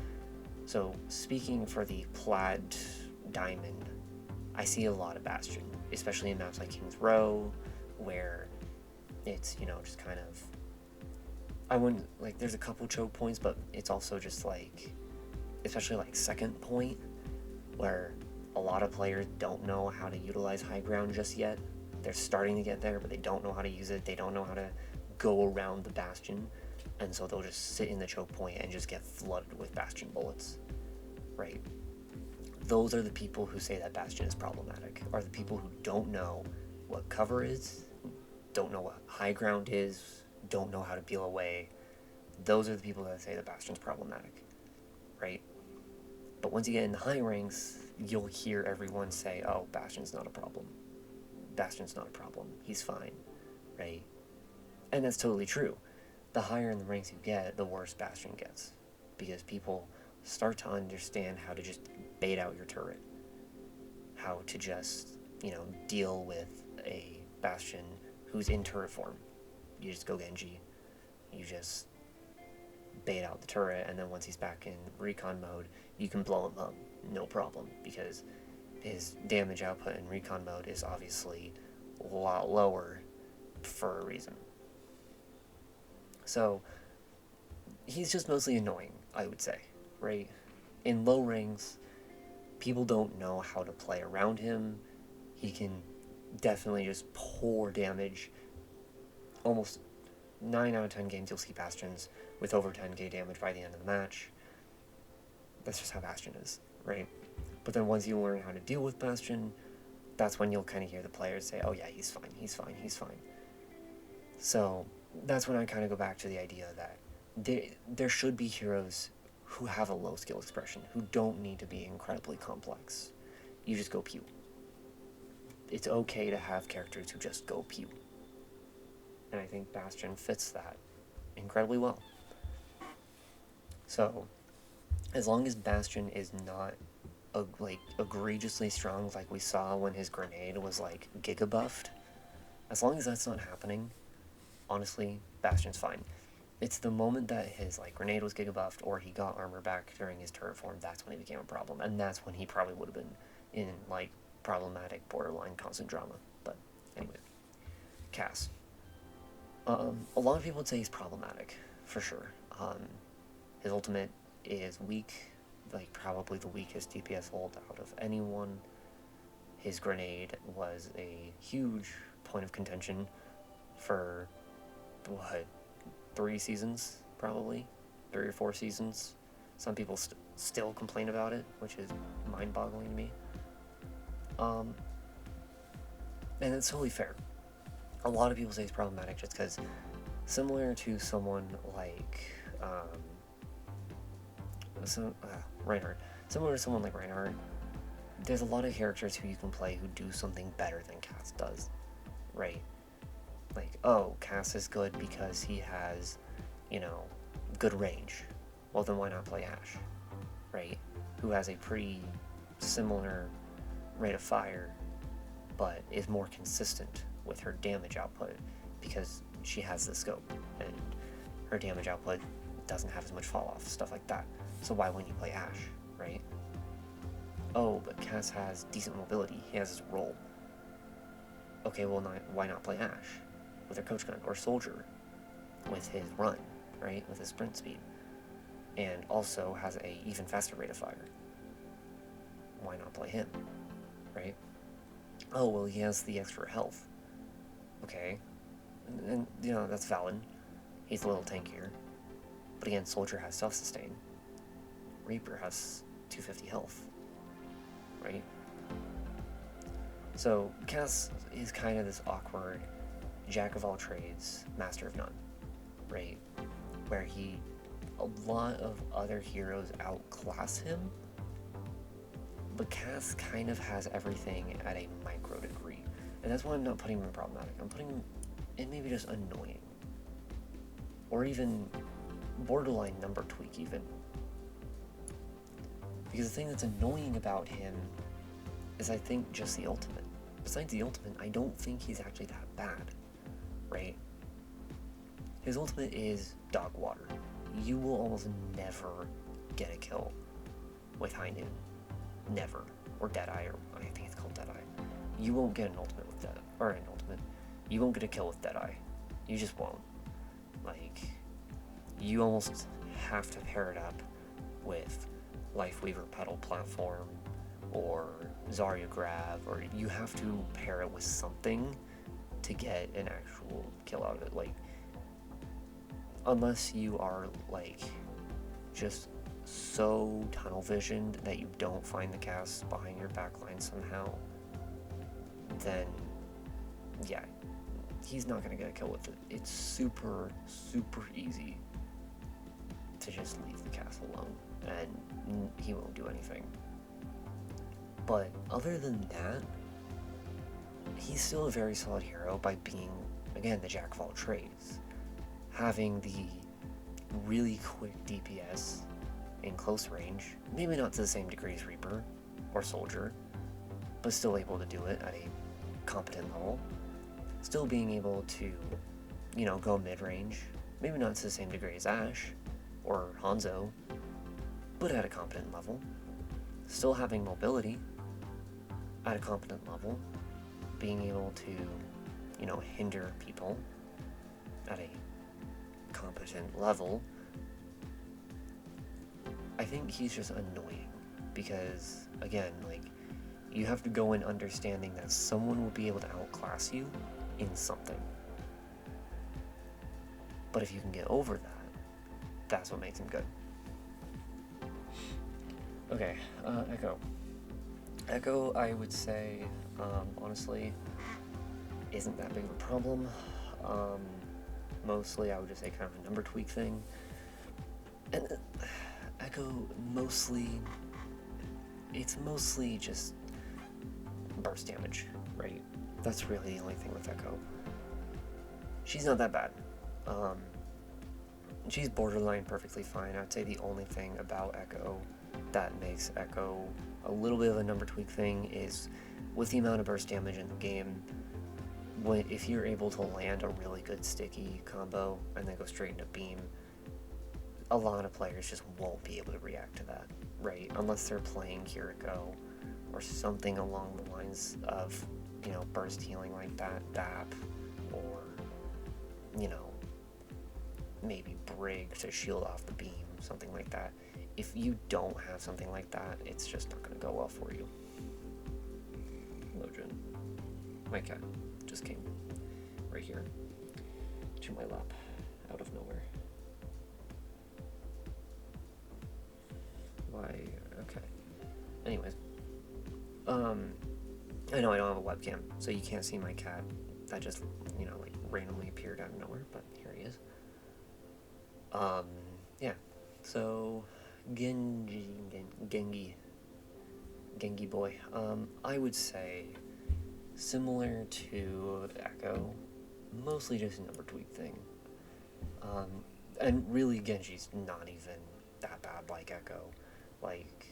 So speaking for the plat diamond, I see a lot of Bastion, especially in maps like King's Row, where it's, you know, just kind of, I wouldn't, like, there's a couple choke points, but it's also just like, especially like second point, where a lot of players don't know how to utilize high ground just yet. They're starting to get there, but they don't know how to use it. They don't know how to go around the Bastion, and so they'll just sit in the choke point and just get flooded with Bastion bullets, right? Those are the people who say that Bastion is problematic, are the people who don't know what cover is, don't know what high ground is, don't know how to peel away. Those are the people that say that Bastion's problematic, right? But once you get in the high ranks, you'll hear everyone say, oh, Bastion's not a problem. Bastion's not a problem. He's fine, right? And that's totally true. The higher in the ranks you get, the worse Bastion gets, because people start to understand how to just bait out your turret, how to just, you know, deal with a Bastion who's in turret form. You just go Genji, you just bait out the turret, and then once he's back in recon mode, you can blow him up, no problem, because his damage output in recon mode is obviously a lot lower for a reason. So he's just mostly annoying, I would say, right? In low ranks, people don't know how to play around him. He can definitely just pour damage. Almost 9 out of 10 games you'll see Bastions with over 10k damage by the end of the match. That's just how Bastion is, right? But then once you learn how to deal with Bastion, that's when you'll kind of hear the players say, oh yeah, he's fine, he's fine, he's fine. So that's when I kind of go back to the idea that there should be heroes who have a low skill expression, who don't need to be incredibly complex. You just go pew. It's okay to have characters who just go pew. And I think Bastion fits that incredibly well. So, as long as Bastion is not egregiously strong like we saw when his grenade was like giga buffed, As long as that's not happening, honestly, Bastion's fine. It's the moment that his like grenade was giga buffed or he got armor back during his turret form, that's when he became a problem, and that's when he probably would have been in like problematic, borderline, constant drama. But anyway, Cass. A lot of people would say he's problematic, for sure. His ultimate is weak, like probably the weakest DPS ult out of anyone. His grenade was a huge point of contention for, what, 3 seasons, probably? 3 or 4 seasons. Some people still complain about it, which is mind-boggling to me. And it's totally fair. A lot of people say it's problematic just because, similar to someone like Reinhardt, similar to someone like Reinhardt, there's a lot of characters who you can play who do something better than Cass does, right? Like, oh, Cass is good because he has, good range. Well, then why not play Ashe, right? Who has a pretty similar rate of fire, but is more consistent with her damage output because she has the scope and her damage output doesn't have as much fall off, stuff like that. So why wouldn't you play Ashe, right? Oh, but Cass has decent mobility. He has his role. Okay, well, why not play Ashe with her coach gun, or Soldier with his run, right, with his sprint speed, and also has a even faster rate of fire? Why not play him, right? Oh, well, he has the extra health. Okay, and that's valid. He's a little tankier, but again, Soldier has self-sustain. Reaper has 250 health, right? So Cass is kind of this awkward jack of all trades, master of none, right? Where a lot of other heroes outclass him, but Cass kind of has everything at a micro degree. And that's why I'm not putting him in problematic. I'm putting him in maybe just annoying. Or even borderline number tweak even. Because the thing that's annoying about him is, I think, just the ultimate. Besides the ultimate, I don't think he's actually that bad, right? His ultimate is dog water. You will almost never get a kill with High Noon. Never. Or Deadeye, or I think it's called Deadeye. You won't get an ultimate with Deadeye. Or an ultimate. You won't get a kill with Deadeye. You just won't. Like, you almost have to pair it up with Lifeweaver Pedal Platform or Zarya Grab, or you have to pair it with something to get an actual kill out of it. Like, unless you are like just so tunnel visioned that you don't find the Cass behind your backline somehow, then yeah, he's not gonna get a kill with it. It's super, super easy to just leave the Cass alone and he won't do anything. But other than that, he's still a very solid hero by being, again, the jack of all trades. Having the really quick DPS in close range, maybe not to the same degree as Reaper or Soldier, but still able to do it at a competent level. Still being able to, go mid-range, maybe not to the same degree as Ashe or Hanzo, but at a competent level. Still having mobility at a competent level, being able to, hinder people at a competent level. I think he's just annoying because, again, like, you have to go in understanding that someone will be able to outclass you in something. But if you can get over that, that's what makes him good. Okay, Echo. Echo, I would say, honestly, isn't that big of a problem. Mostly, I would just say kind of a number tweak thing. And Echo, it's mostly just burst damage, right? That's really the only thing with Echo. She's not that bad. She's borderline perfectly fine. I'd say the only thing about Echo that makes Echo a little bit of a number tweak thing is with the amount of burst damage in the game, if you're able to land a really good sticky combo and then go straight into beam, a lot of players just won't be able to react to that, right? Unless they're playing Kiriko or something along the lines of, you know, burst healing like that, BAP, or, you know, maybe Brig to shield off the beam, something like that. If you don't have something like that, it's just not going to go well for you. Lojin. My cat just came right here to my lap out of nowhere. Why? Okay. Anyways. I know I don't have a webcam, so you can't see my cat. That just, you know, like randomly appeared out of nowhere, but here he is. Yeah. So, Gengi boy. I would say similar to Echo, mostly just a number tweak thing. And really, Genji's not even that bad like Echo. Like,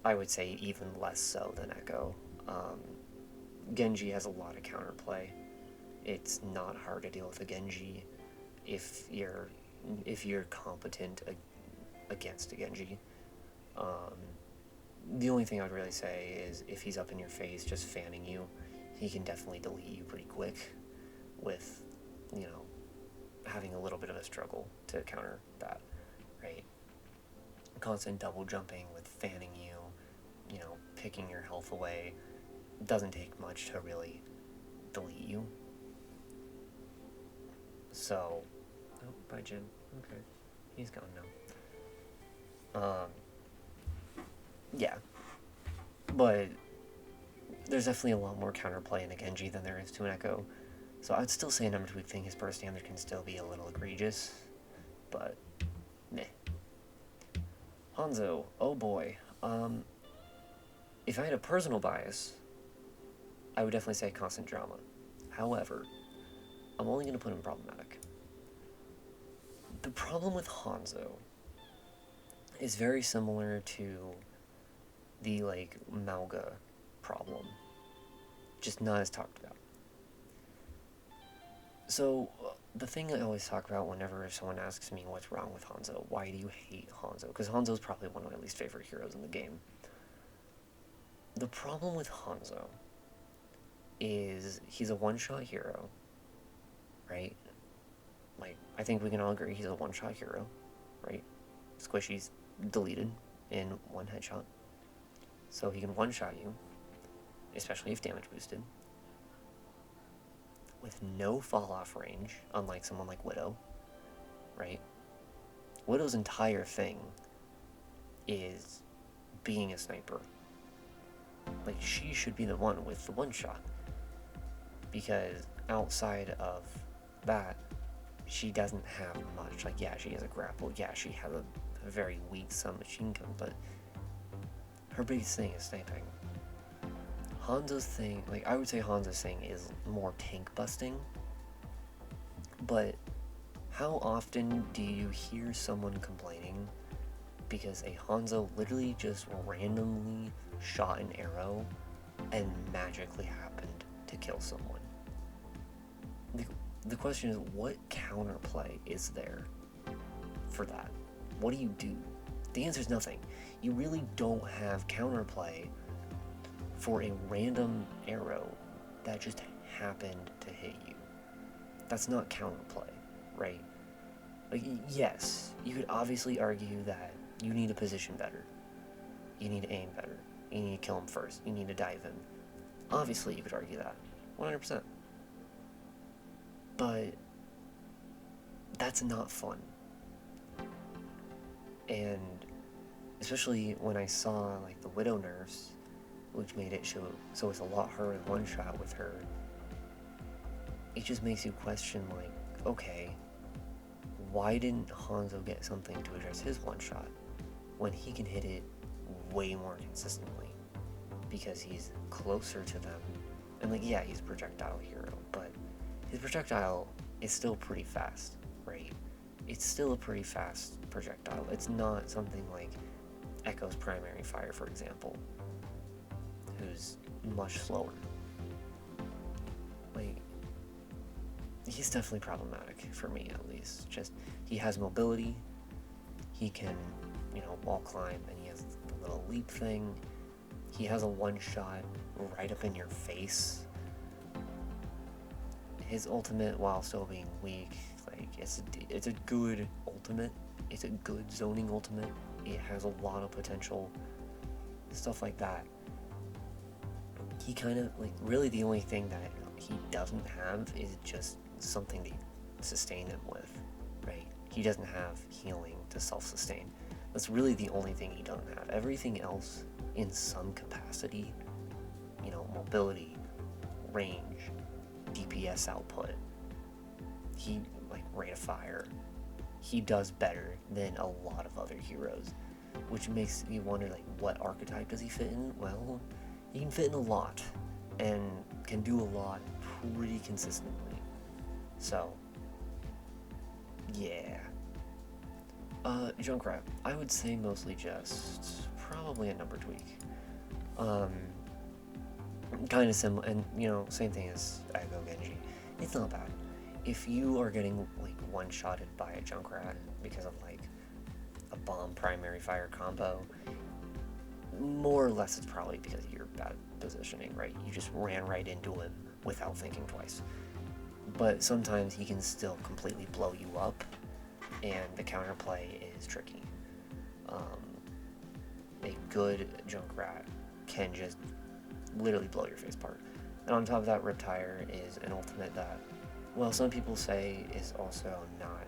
I would say even less so than Echo. Genji has a lot of counterplay. It's not hard to deal with a Genji if you're competent against a Genji. The only thing I would really say is if he's up in your face just fanning you, he can definitely delete you pretty quick with, you know, having a little bit of a struggle to counter that, right? Constant double jumping with fanning you, you know, picking your health away, doesn't take much to really delete you. So, oh, bye Jim. Okay, he's gone now. Yeah, but there's definitely a lot more counterplay in a Genji than there is to an Echo. So I'd still say a number 2 thing, his burst damage can still be a little egregious, but meh. Hanzo, oh boy. If I had a personal bias, I would definitely say constant drama. However, I'm only going to put him problematic. The problem with Hanzo is very similar to the, like, Mauga problem, just not as talked about. So, the thing I always talk about whenever someone asks me what's wrong with Hanzo, why do you hate Hanzo? Because Hanzo's probably one of my least favorite heroes in the game. The problem with Hanzo is he's a one-shot hero, right? Like, I think we can all agree he's a one-shot hero, right? Squishy's deleted in one headshot. So he can one-shot you, especially if damage boosted, with no fall-off range, unlike someone like Widow, right? Widow's entire thing is being a sniper. Like, she should be the one with the one-shot, because outside of that, she doesn't have much. Like, yeah, she has a grapple, yeah, she has a very weak submachine gun, but her biggest thing is sniping. Hanzo's thing, like, I would say Hanzo's thing is more tank busting, but how often do you hear someone complaining because a Hanzo literally just randomly shot an arrow and magically happened to kill someone? The question is, what counterplay is there for that? What do you do? The answer is nothing. You really don't have counterplay for a random arrow that just happened to hit you. That's not counterplay, right? Like, yes, you could obviously argue that you need to position better. You need to aim better. You need to kill him first. You need to dive in. Obviously, you could argue that. 100%. But that's not fun. And especially when I saw, like, the Widow nerfs, which made it so it's a lot harder than one shot with her, it just makes you question, like, okay, why didn't Hanzo get something to address his one shot when he can hit it way more consistently? Because he's closer to them. And, like, yeah, he's a projectile hero, but his projectile is still pretty fast, right? It's still a pretty fast projectile. It's not something like Echo's primary fire, for example, who's much slower. Like, he's definitely problematic, for me at least. Just, he has mobility, he can, wall climb, and he has the little leap thing. He has a one-shot right up in your face. His ultimate, while still being weak, like, it's a good ultimate. It's a good zoning ultimate. It has a lot of potential, stuff like that. He kind of, like, really the only thing that he doesn't have is just something to sustain him with, right? He doesn't have healing to self-sustain. That's really the only thing he doesn't have. Everything else, in some capacity, mobility, range, DPS output, rate of fire, he does better than a lot of other heroes, which makes you wonder, like, what archetype does he fit in? Well, he can fit in a lot, and can do a lot pretty consistently. So, yeah. Junkrat, I would say mostly just probably a number tweak. Kind of similar, and same thing as Echo Genji. It's not bad. If you are getting, like, one-shotted by a Junkrat because of, like, a bomb primary fire combo, more or less it's probably because of your bad positioning, right? You just ran right into him without thinking twice. But sometimes he can still completely blow you up, and the counterplay is tricky. A good Junkrat can just literally blow your face apart. And on top of that, Riptire is an ultimate that, well, some people say is also not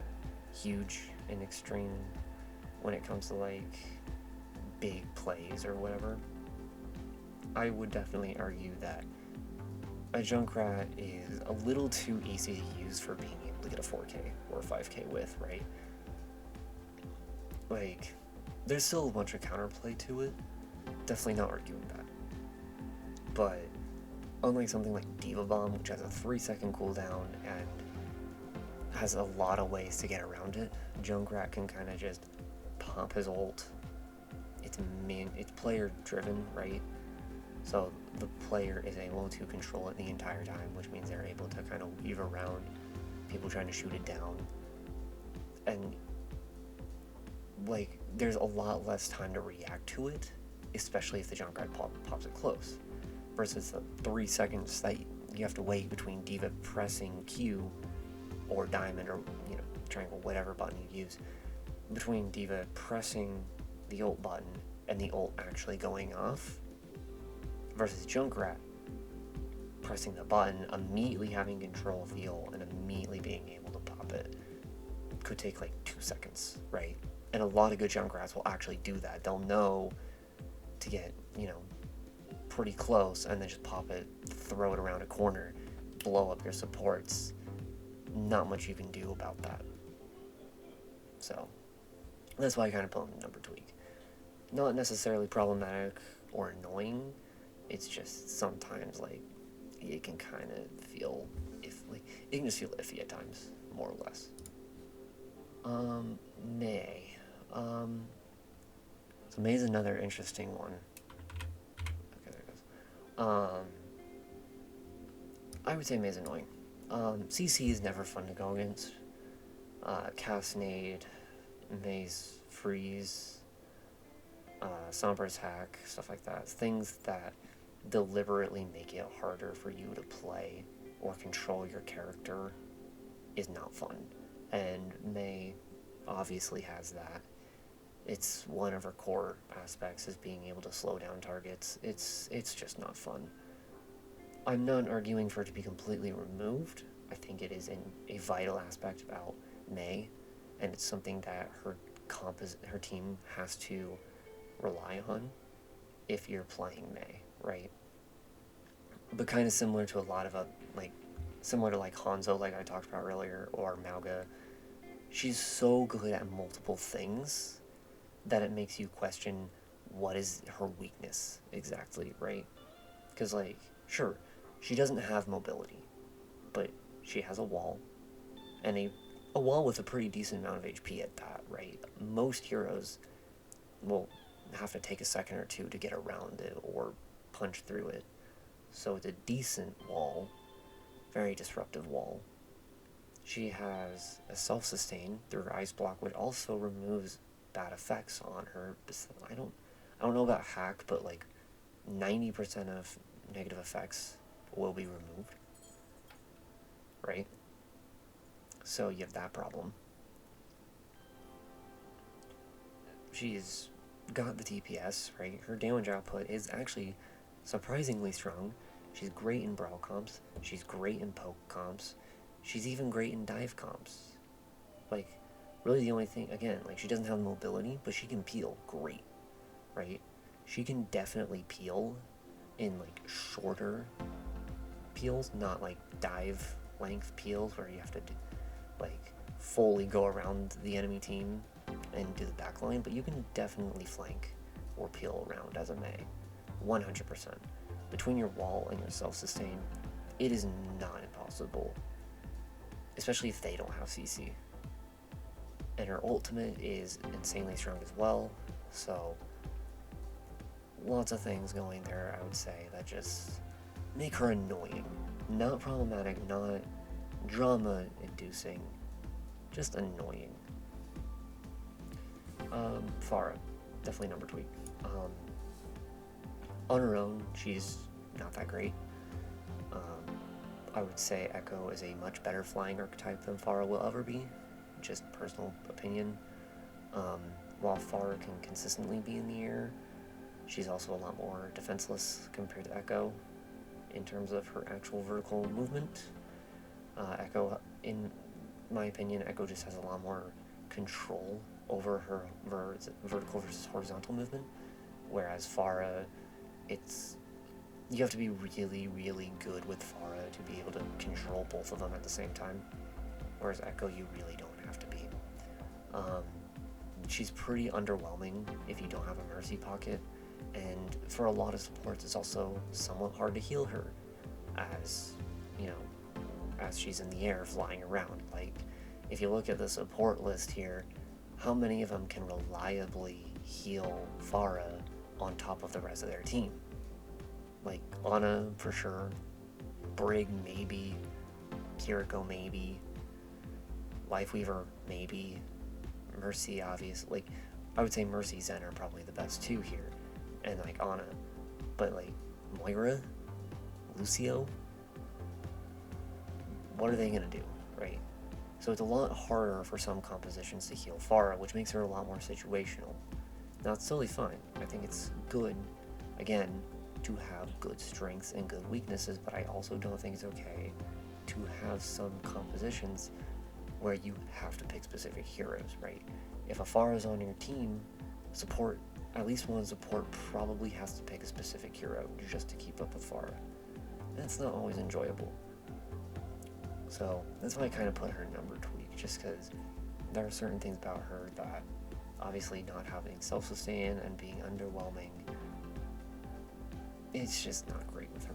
huge in extreme when it comes to, like, big plays or whatever. I would definitely argue that a Junkrat is a little too easy to use for being able to get a 4K or a 5K with, right? Like, there's still a bunch of counterplay to it. Definitely not arguing that. But unlike something like Diva Bomb, which has a 3-second cooldown and has a lot of ways to get around it, Junkrat can kind of just pop his ult. It's player driven, right? So the player is able to control it the entire time, which means they're able to kind of weave around people trying to shoot it down. And, like, there's a lot less time to react to it, especially if the Junkrat pops it close, versus the 3 seconds that you have to wait between Diva pressing Q or Diamond or, triangle, whatever button you use, between Diva pressing the ult button and the ult actually going off, versus Junkrat pressing the button, immediately having control of the ult, and immediately being able to pop it. It could take like 2 seconds, right? And a lot of good Junkrats will actually do that. They'll know to get, pretty close and then just pop it, throw it around a corner, blow up your supports. Not much you can do about that. So that's why I kind of put him in number tweak. Not necessarily problematic or annoying. It's just sometimes, like, it can kind of feel it can just feel iffy at times, more or less. May. So May's another interesting one. Okay, there it goes. I would say May's annoying. CC is never fun to go against. Castnade, May's freeze, Sombra's hack, stuff like that. Things that deliberately make it harder for you to play or control your character is not fun. And May obviously has that. It's one of her core aspects, is being able to slow down targets. It's just not fun. I'm not arguing for it to be completely removed. I think it is a vital aspect about May, and it's something that her team has to rely on if you're playing May, right? But kind of similar to a lot of similar to like Hanzo, like I talked about earlier, or Mauga, she's so good at multiple things that it makes you question what is her weakness exactly, right? Because, like, sure, she doesn't have mobility, but she has a wall, and a wall with a pretty decent amount of HP at that, right? Most heroes will have to take a second or two to get around it or punch through it. So it's a decent wall, very disruptive wall. She has a self-sustain through her ice block, which also removes bad effects on her. I don't know about hack, but like 90% of negative effects will be removed, right? So you have that problem. She's got the DPS, right? Her damage output is actually surprisingly strong. She's great in brawl comps. She's great in poke comps. She's even great in dive comps. Like, really the only thing, again, like she doesn't have mobility, but she can peel great, right? She can definitely peel in like shorter peels, not like dive length peels where you have to do, like fully go around the enemy team and do the backline, but you can definitely flank or peel around as a Mei, 100%. Between your wall and your self-sustain, it is not impossible, especially if they don't have CC. And her ultimate is insanely strong as well, so lots of things going there, I would say, that just make her annoying. Not problematic, not drama-inducing, just annoying. Pharah, definitely number tweak. On her own, she's not that great. I would say Echo is a much better flying archetype than Pharah will ever be, just personal opinion. While Pharah can consistently be in the air, she's also a lot more defenseless compared to Echo in terms of her actual vertical movement. Echo, in my opinion, Echo just has a lot more control over her vertical versus horizontal movement, whereas Pharah, you have to be really, really good with Pharah to be able to control both of them at the same time, whereas Echo, you really don't have to be. She's pretty underwhelming if you don't have a Mercy pocket, and for a lot of supports, it's also somewhat hard to heal her, as, you know, as she's in the air flying around. Like, if you look at the support list here, how many of them can reliably heal Pharah on top of the rest of their team? Like, Ana, for sure, Brig, maybe, Kiriko, maybe, Lifeweaver, maybe, Mercy, obviously. Like, I would say Mercy, Zen are probably the best two here, and like Ana, but like Moira, Lucio, what are they gonna do, right? So it's a lot harder for some compositions to heal Pharah, which makes her a lot more situational. Now, it's totally fine. I think it's good, again, to have good strengths and good weaknesses, but I also don't think it's okay to have some compositions where you have to pick specific heroes, right? If a Pharah's on your team, support, at least one support probably has to pick a specific hero just to keep up with Pharah. And it's not always enjoyable. So that's why I kind of put her number tweak, just because there are certain things about her that, obviously not having self-sustain and being underwhelming, it's just not great with her.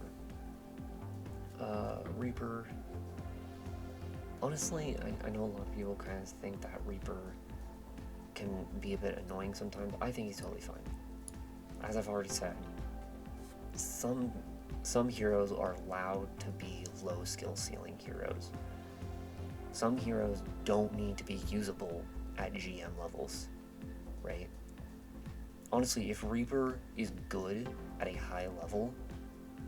Reaper, honestly, I know a lot of people kind of think that Reaper can be a bit annoying sometimes. I think he's totally fine. As I've already said, some heroes are allowed to be low skill ceiling heroes. Some heroes don't need to be usable at GM levels, right? Honestly, if Reaper is good at a high level,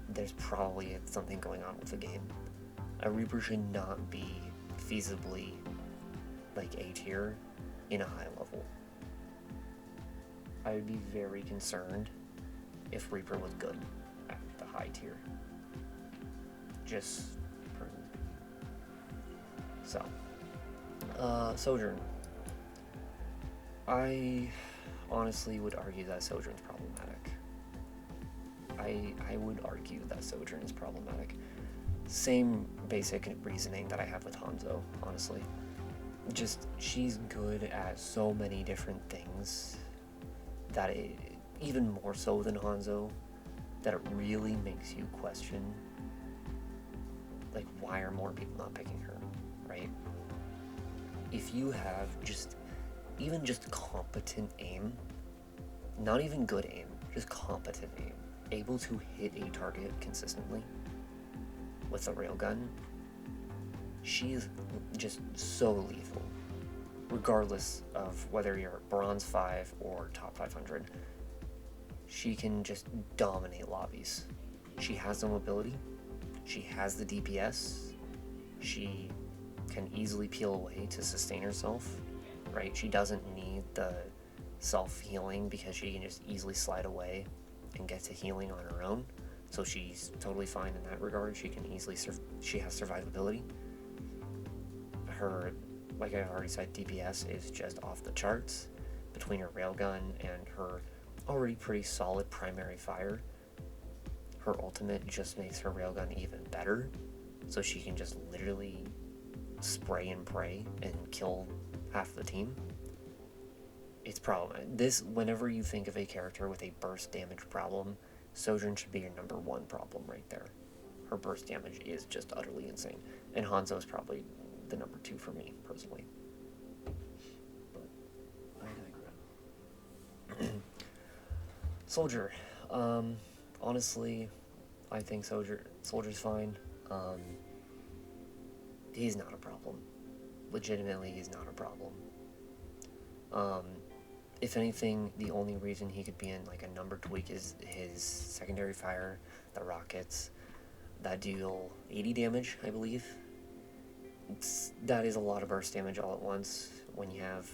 there's probably something going on with the game. A Reaper should not be feasibly like A tier in a high level. I would be very concerned if Reaper was good at the high tier. Just personally speaking. So, Sojourn. I honestly would argue that Sojourn's problematic. I would argue that Sojourn is problematic. Same basic reasoning that I have with Hanzo, honestly. Just, she's good at so many different things that even more so than Hanzo, that it really makes you question, like, why are more people not picking her, right? If you have even just competent aim, not even good aim, just competent aim, able to hit a target consistently with a railgun, she's just so lethal, regardless of whether you're bronze 5 or top 500. She can just dominate lobbies. She has the mobility, she has the DPS, she can easily peel away to sustain herself, right? She doesn't need the self-healing because she can just easily slide away and get to healing on her own. So she's totally fine in that regard. She can easily she has survivability. Her, like I already said, DPS is just off the charts. Between her railgun and her already pretty solid primary fire, her ultimate just makes her railgun even better. So she can just literally spray and pray and kill half the team. It's problem. Whenever you think of a character with a burst damage problem, Sojourn should be your number 1 problem right there. Her burst damage is just utterly insane. And Hanzo is probably the number 2 for me, personally. But I digress. Soldier. Honestly, I think Soldier's fine. He's not a problem. Legitimately, he's not a problem. If anything, the only reason he could be in like a number tweak is his secondary fire, the rockets, that deal 80 damage, I believe. That is a lot of burst damage all at once when you have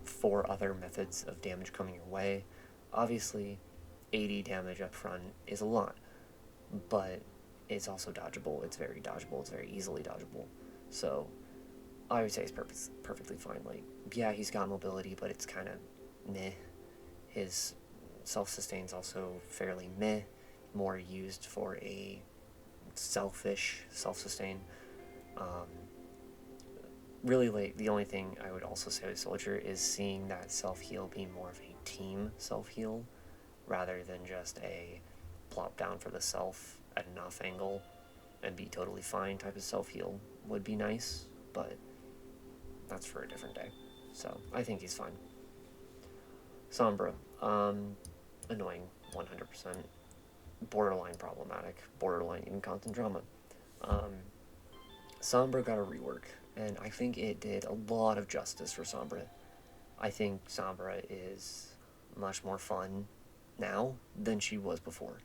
4 other methods of damage coming your way. Obviously, 80 damage up front is a lot, but it's also dodgeable. It's very dodgeable. It's very easily dodgeable. So I would say it's perfectly fine. Like, yeah, he's got mobility, but it's kind of meh. His self-sustain's also fairly meh. More used for a selfish self-sustain. Really, like, the only thing I would also say with Soldier is seeing that self-heal be more of a team self-heal rather than just a plop down for the self at an off angle and be totally fine type of self-heal would be nice, but that's for a different day. So I think he's fine. Sombra, annoying 100%, borderline problematic, borderline even constant drama. Sombra got a rework, and I think it did a lot of justice for Sombra. I think Sombra is much more fun now than she was before.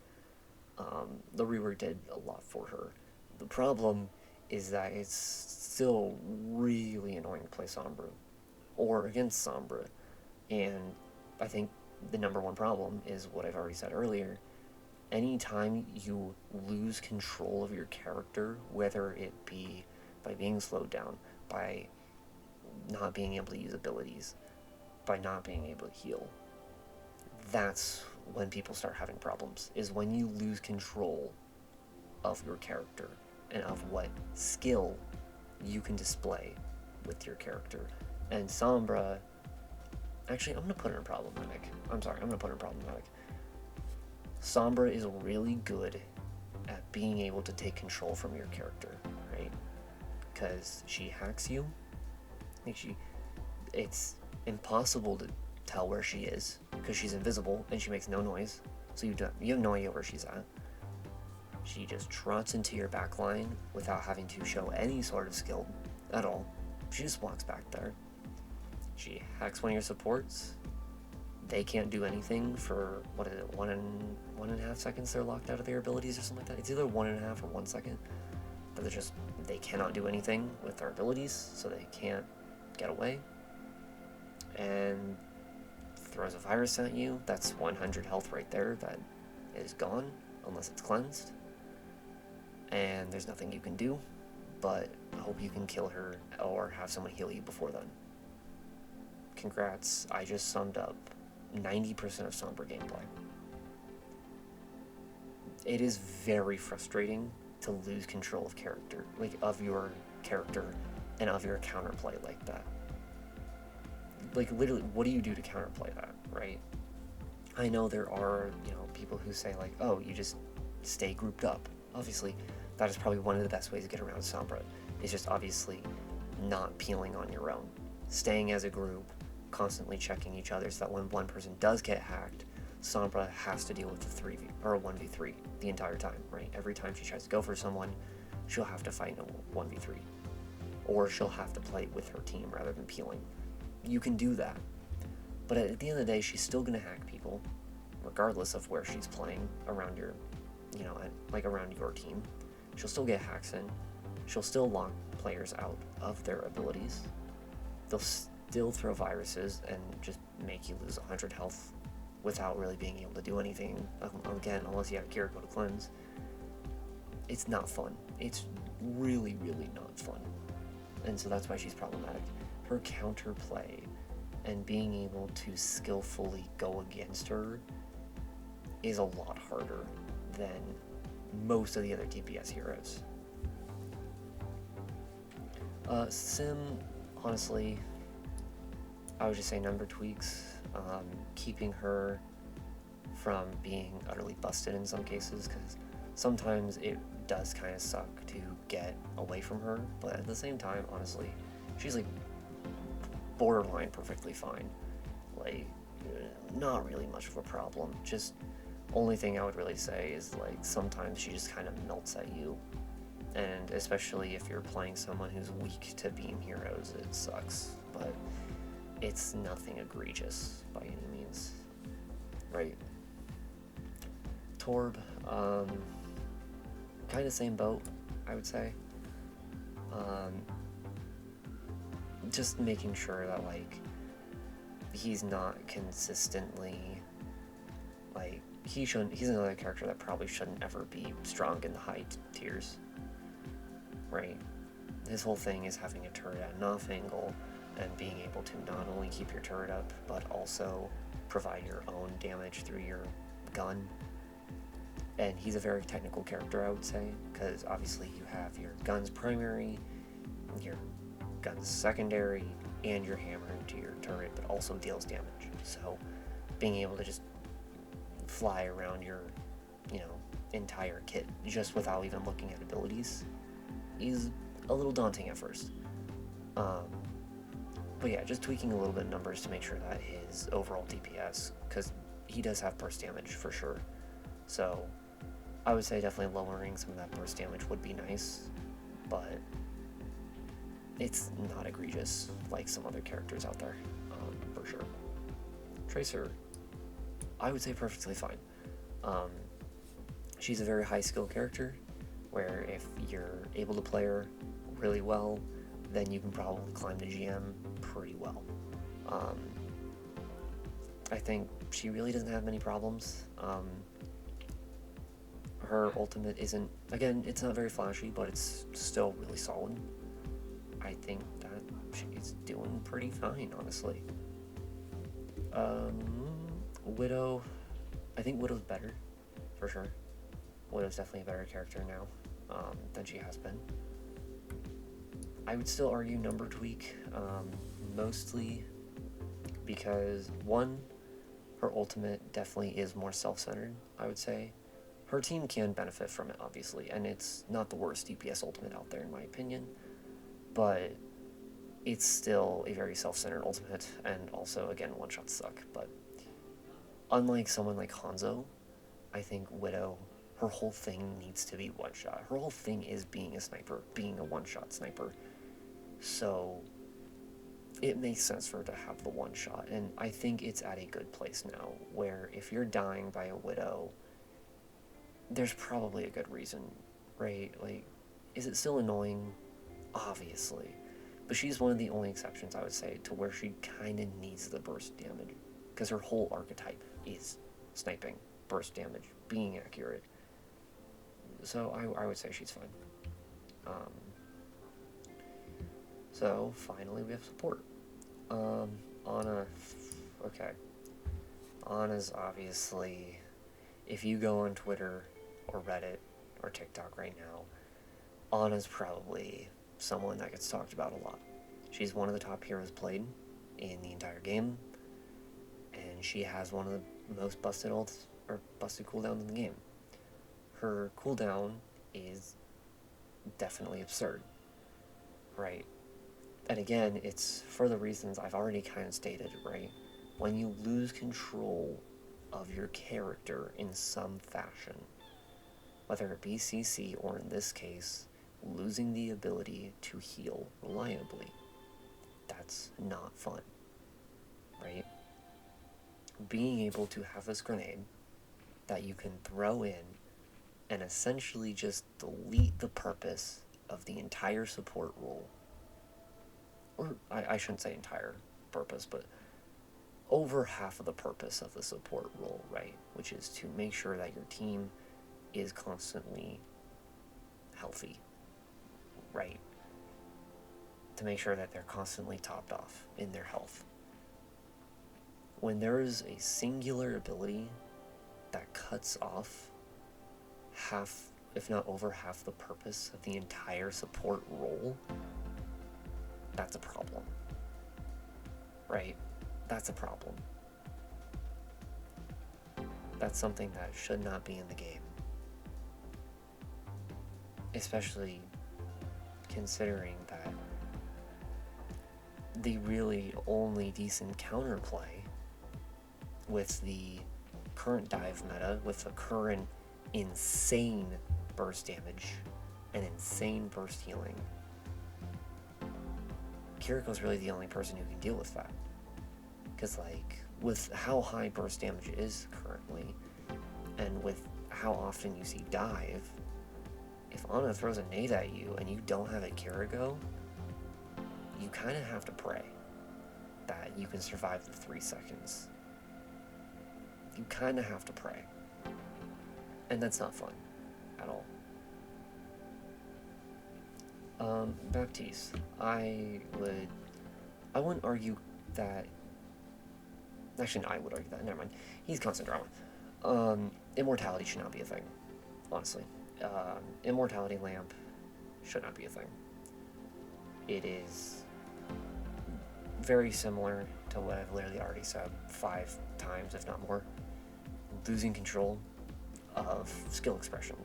The rework did a lot for her. The problem is that it's still really annoying to play Sombra, or against Sombra, and I think the number 1 problem is what I've already said earlier. Anytime you lose control of your character, whether it be by being slowed down, by not being able to use abilities, by not being able to heal, that's when people start having problems, is when you lose control of your character and of what skill you can display with your character. And Sombra, actually, I'm going to put her in problematic. Sombra is really good at being able to take control from your character, right? Because she hacks you. It's impossible to tell where she is because she's invisible and she makes no noise, so you have no idea where she's at. She just trots into your back line without having to show any sort of skill at all. She just walks back there. She hacks one of your supports. They can't do anything for, what is it, 1.5 seconds they're locked out of their abilities or something like that. It's either 1.5 or 1 second. But they cannot do anything with their abilities, so they can't get away. And throws a virus at you. That's 100 health right there that is gone, unless it's cleansed. And there's nothing you can do, but hope you can kill her or have someone heal you before then. Congrats, I just summed up 90% of Sombra gameplay. It is very frustrating to lose control of your character and of your counterplay like that. Like, literally, what do you do to counterplay that, right? I know there are, people who say, like, oh, you just stay grouped up. Obviously, that is probably one of the best ways to get around Sombra. It's just obviously not peeling on your own. Staying as a group, constantly checking each other so that when one person does get hacked, Sombra has to deal with the 3v or 1v3 the entire time, right? Every time she tries to go for someone, she'll have to fight in a 1v3. or she'll have to play with her team rather than peeling. You can do that. But at the end of the day, she's still going to hack people, regardless of where she's playing around your, around your team. She'll still get hacks in. She'll still lock players out of their abilities. They'll still throw viruses and just make you lose 100 health without really being able to do anything, again, unless you have Kiriko to cleanse. It's not fun. It's really, really not fun. And so that's why she's problematic. Her counterplay and being able to skillfully go against her is a lot harder than most of the other DPS heroes. Sim, honestly, I would just say number tweaks, keeping her from being utterly busted in some cases, because sometimes it does kind of suck to get away from her, but at the same time, honestly, she's like borderline perfectly fine. Like, not really much of a problem. Just only thing I would really say is, like, sometimes she just kind of melts at you, and especially if you're playing someone who's weak to beam heroes, it sucks, but it's nothing egregious by any means, right? Torb, kind of same boat, I would say. Just making sure that, like, he's not consistently, like, he's another character that probably shouldn't ever be strong in the high tiers, right? His whole thing is having a turret at an off angle and being able to not only keep your turret up, but also provide your own damage through your gun. And he's a very technical character, I would say, because obviously you have your gun's primary, your gun's secondary, and your hammer into your turret, but also deals damage. So being able to just fly around your, entire kit just without even looking at abilities is a little daunting at first. But yeah, just tweaking a little bit of numbers to make sure that his overall DPS, because he does have burst damage for sure. So I would say definitely lowering some of that burst damage would be nice, but it's not egregious like some other characters out there, for sure. Tracer, I would say perfectly fine. She's a very high skill character, where if you're able to play her really well, then you can probably climb to GM pretty well. I think she really doesn't have many problems. Her ultimate isn't, again, it's not very flashy, but it's still really solid. I think that she's doing pretty fine, honestly. Widow, I think Widow's better, for sure. Widow's definitely a better character now than she has been. I would still argue number tweak, mostly because, one, her ultimate definitely is more self-centered, I would say. Her team can benefit from it, obviously, and it's not the worst DPS ultimate out there, in my opinion, but it's still a very self-centered ultimate, and also, again, one-shots suck, but unlike someone like Hanzo, I think Widow, her whole thing needs to be one-shot. Her whole thing is being a sniper, being a one-shot sniper. So it makes sense for her to have the one-shot, and I think it's at a good place now, where if you're dying by a Widow, there's probably a good reason, right? Like, is it still annoying? Obviously. But she's one of the only exceptions, I would say, to where she kind of needs the burst damage, because her whole archetype is sniping, burst damage, being accurate. So I would say she's fine. So finally we have support. Ana, okay. Ana's obviously, if you go on Twitter or Reddit or TikTok right now, Ana's probably someone that gets talked about a lot. She's one of the top heroes played in the entire game, and she has one of the most busted ults, or busted cooldowns in the game. Her cooldown is definitely absurd, right? And again, it's for the reasons I've already kind of stated, right? When you lose control of your character in some fashion, whether it be CC or in this case, losing the ability to heal reliably. That's not fun, right? Being able to have this grenade that you can throw in and essentially just delete the purpose of the entire support role. Or, I shouldn't say entire purpose, but over half of the purpose of the support role, right? Which is to make sure that your team is constantly healthy, right? To make sure that they're constantly topped off in their health. When there is a singular ability that cuts off half, if not over half, the purpose of the entire support role, that's a problem, right? That's a problem. That's something that should not be in the game. Especially considering that the really only decent counterplay with the current dive meta, with the current insane burst damage and insane burst healing, Kiriko's really the only person who can deal with that. Because, like, with how high burst damage is currently, and with how often you see dive, if Ana throws a nade at you and you don't have a Kiriko, you kind of have to pray that you can survive the 3 seconds. You kind of have to pray. And that's not fun at all. Baptiste, I wouldn't argue that. Actually, no, I would argue that. Never mind. He's constant drama. Immortality should not be a thing, honestly. Immortality lamp should not be a thing. It is very similar to what I've literally already said 5 times, if not more. Losing control of skill expression,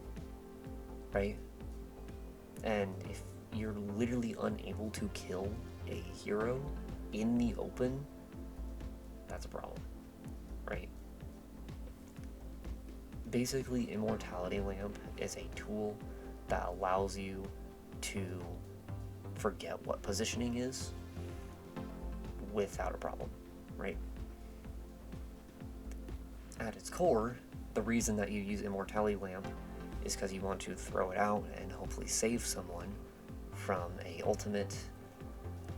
right? And if you're literally unable to kill a hero in the open, that's a problem, right? Basically, Immortality Lamp is a tool that allows you to forget what positioning is without a problem, right? At its core, the reason that you use Immortality Lamp is because you want to throw it out and hopefully save someone from a ultimate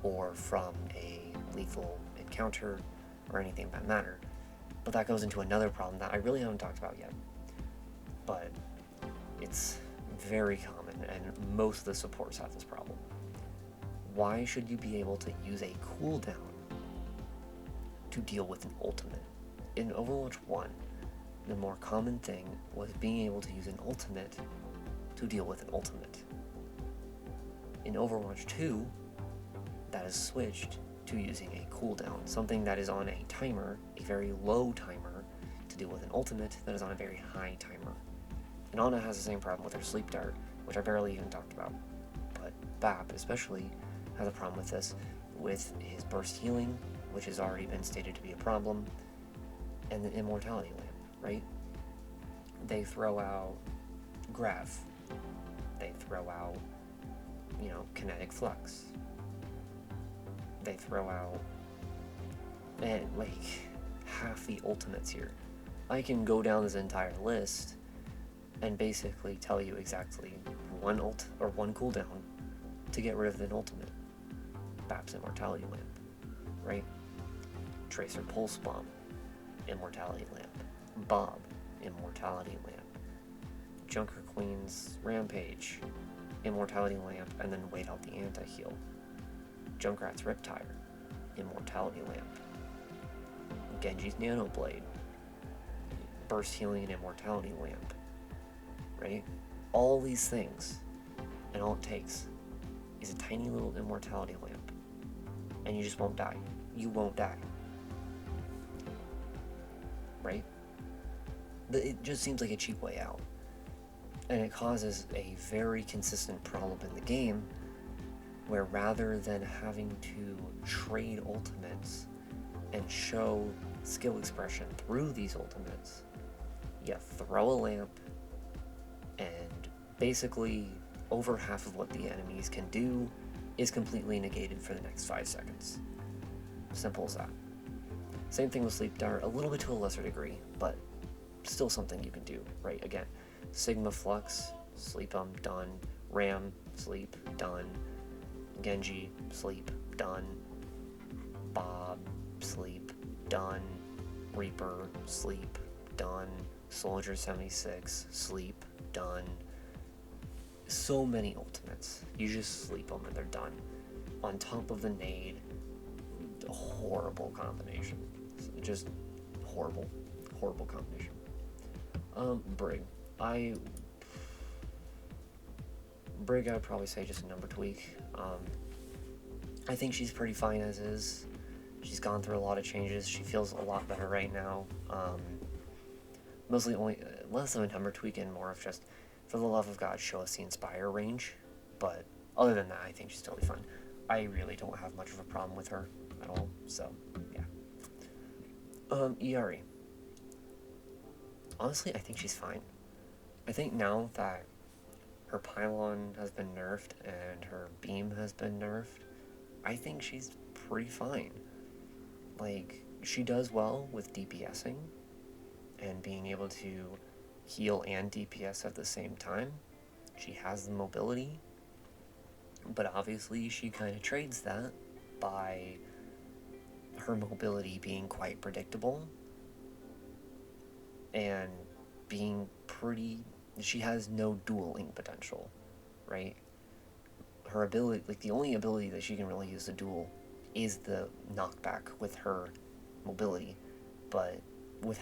or from a lethal encounter or anything of that matter. But that goes into another problem that I really haven't talked about yet. But it's very common, and most of the supports have this problem. Why should you be able to use a cooldown to deal with an ultimate? In Overwatch 1, the more common thing was being able to use an ultimate to deal with an ultimate. In Overwatch 2, that is switched to using a cooldown, something that is on a timer, a very low timer, to deal with an ultimate that is on a very high timer. And Ana has the same problem with her sleep dart, which I barely even talked about. But Bap especially has a problem with this, with his burst healing, which has already been stated to be a problem, and the Immortality Lamp, right? They throw out Grav. They throw out, Kinetic Flux. They throw out, half the ultimates here. I can go down this entire list and basically tell you exactly one cooldown to get rid of an ultimate. Bap's Immortality Lamp, right? Tracer Pulse Bomb, Immortality Lamp. Bob, Immortality Lamp. Junker Queen's Rampage, Immortality Lamp, and then wait out the anti-heal. Junkrat's Riptire, Immortality Lamp. Genji's Nano Blade, Burst Healing and Immortality Lamp, right? All these things, and all it takes is a tiny little Immortality Lamp, and you just won't die. You won't die. Right? It just seems like a cheap way out. And it causes a very consistent problem in the game, where rather than having to trade ultimates and show skill expression through these ultimates, you throw a lamp and basically over half of what the enemies can do is completely negated for the next 5 seconds. Simple as that. Same thing with Sleep Dart, a little bit to a lesser degree, but still something you can do, right? Again, Sigma Flux, sleep done. Ram, sleep, done. Genji, sleep, done. Bob, sleep, done. Reaper, sleep, done. Soldier 76, sleep, done. So many ultimates. You just sleep them and they're done. On top of the nade, a horrible combination. Just horrible combination. Brig. Brig, I'd probably say just a number tweak. I think she's pretty fine as is. She's gone through a lot of changes. She feels a lot better right now. Mostly only less of a number tweak and more of just, for the love of God, show us the Inspire range. But other than that, I think she's totally fine. I really don't have much of a problem with her at all. So yeah. ERE. Honestly, I think she's fine. I think now that her pylon has been nerfed and her beam has been nerfed, I think she's pretty fine. Like, she does well with DPSing and being able to heal and DPS at the same time. She has the mobility, but obviously she kind of trades that by her mobility being quite predictable and being pretty... She has no dueling potential, right? Her ability, like the only ability that she can really use to duel is the knockback with her mobility, but with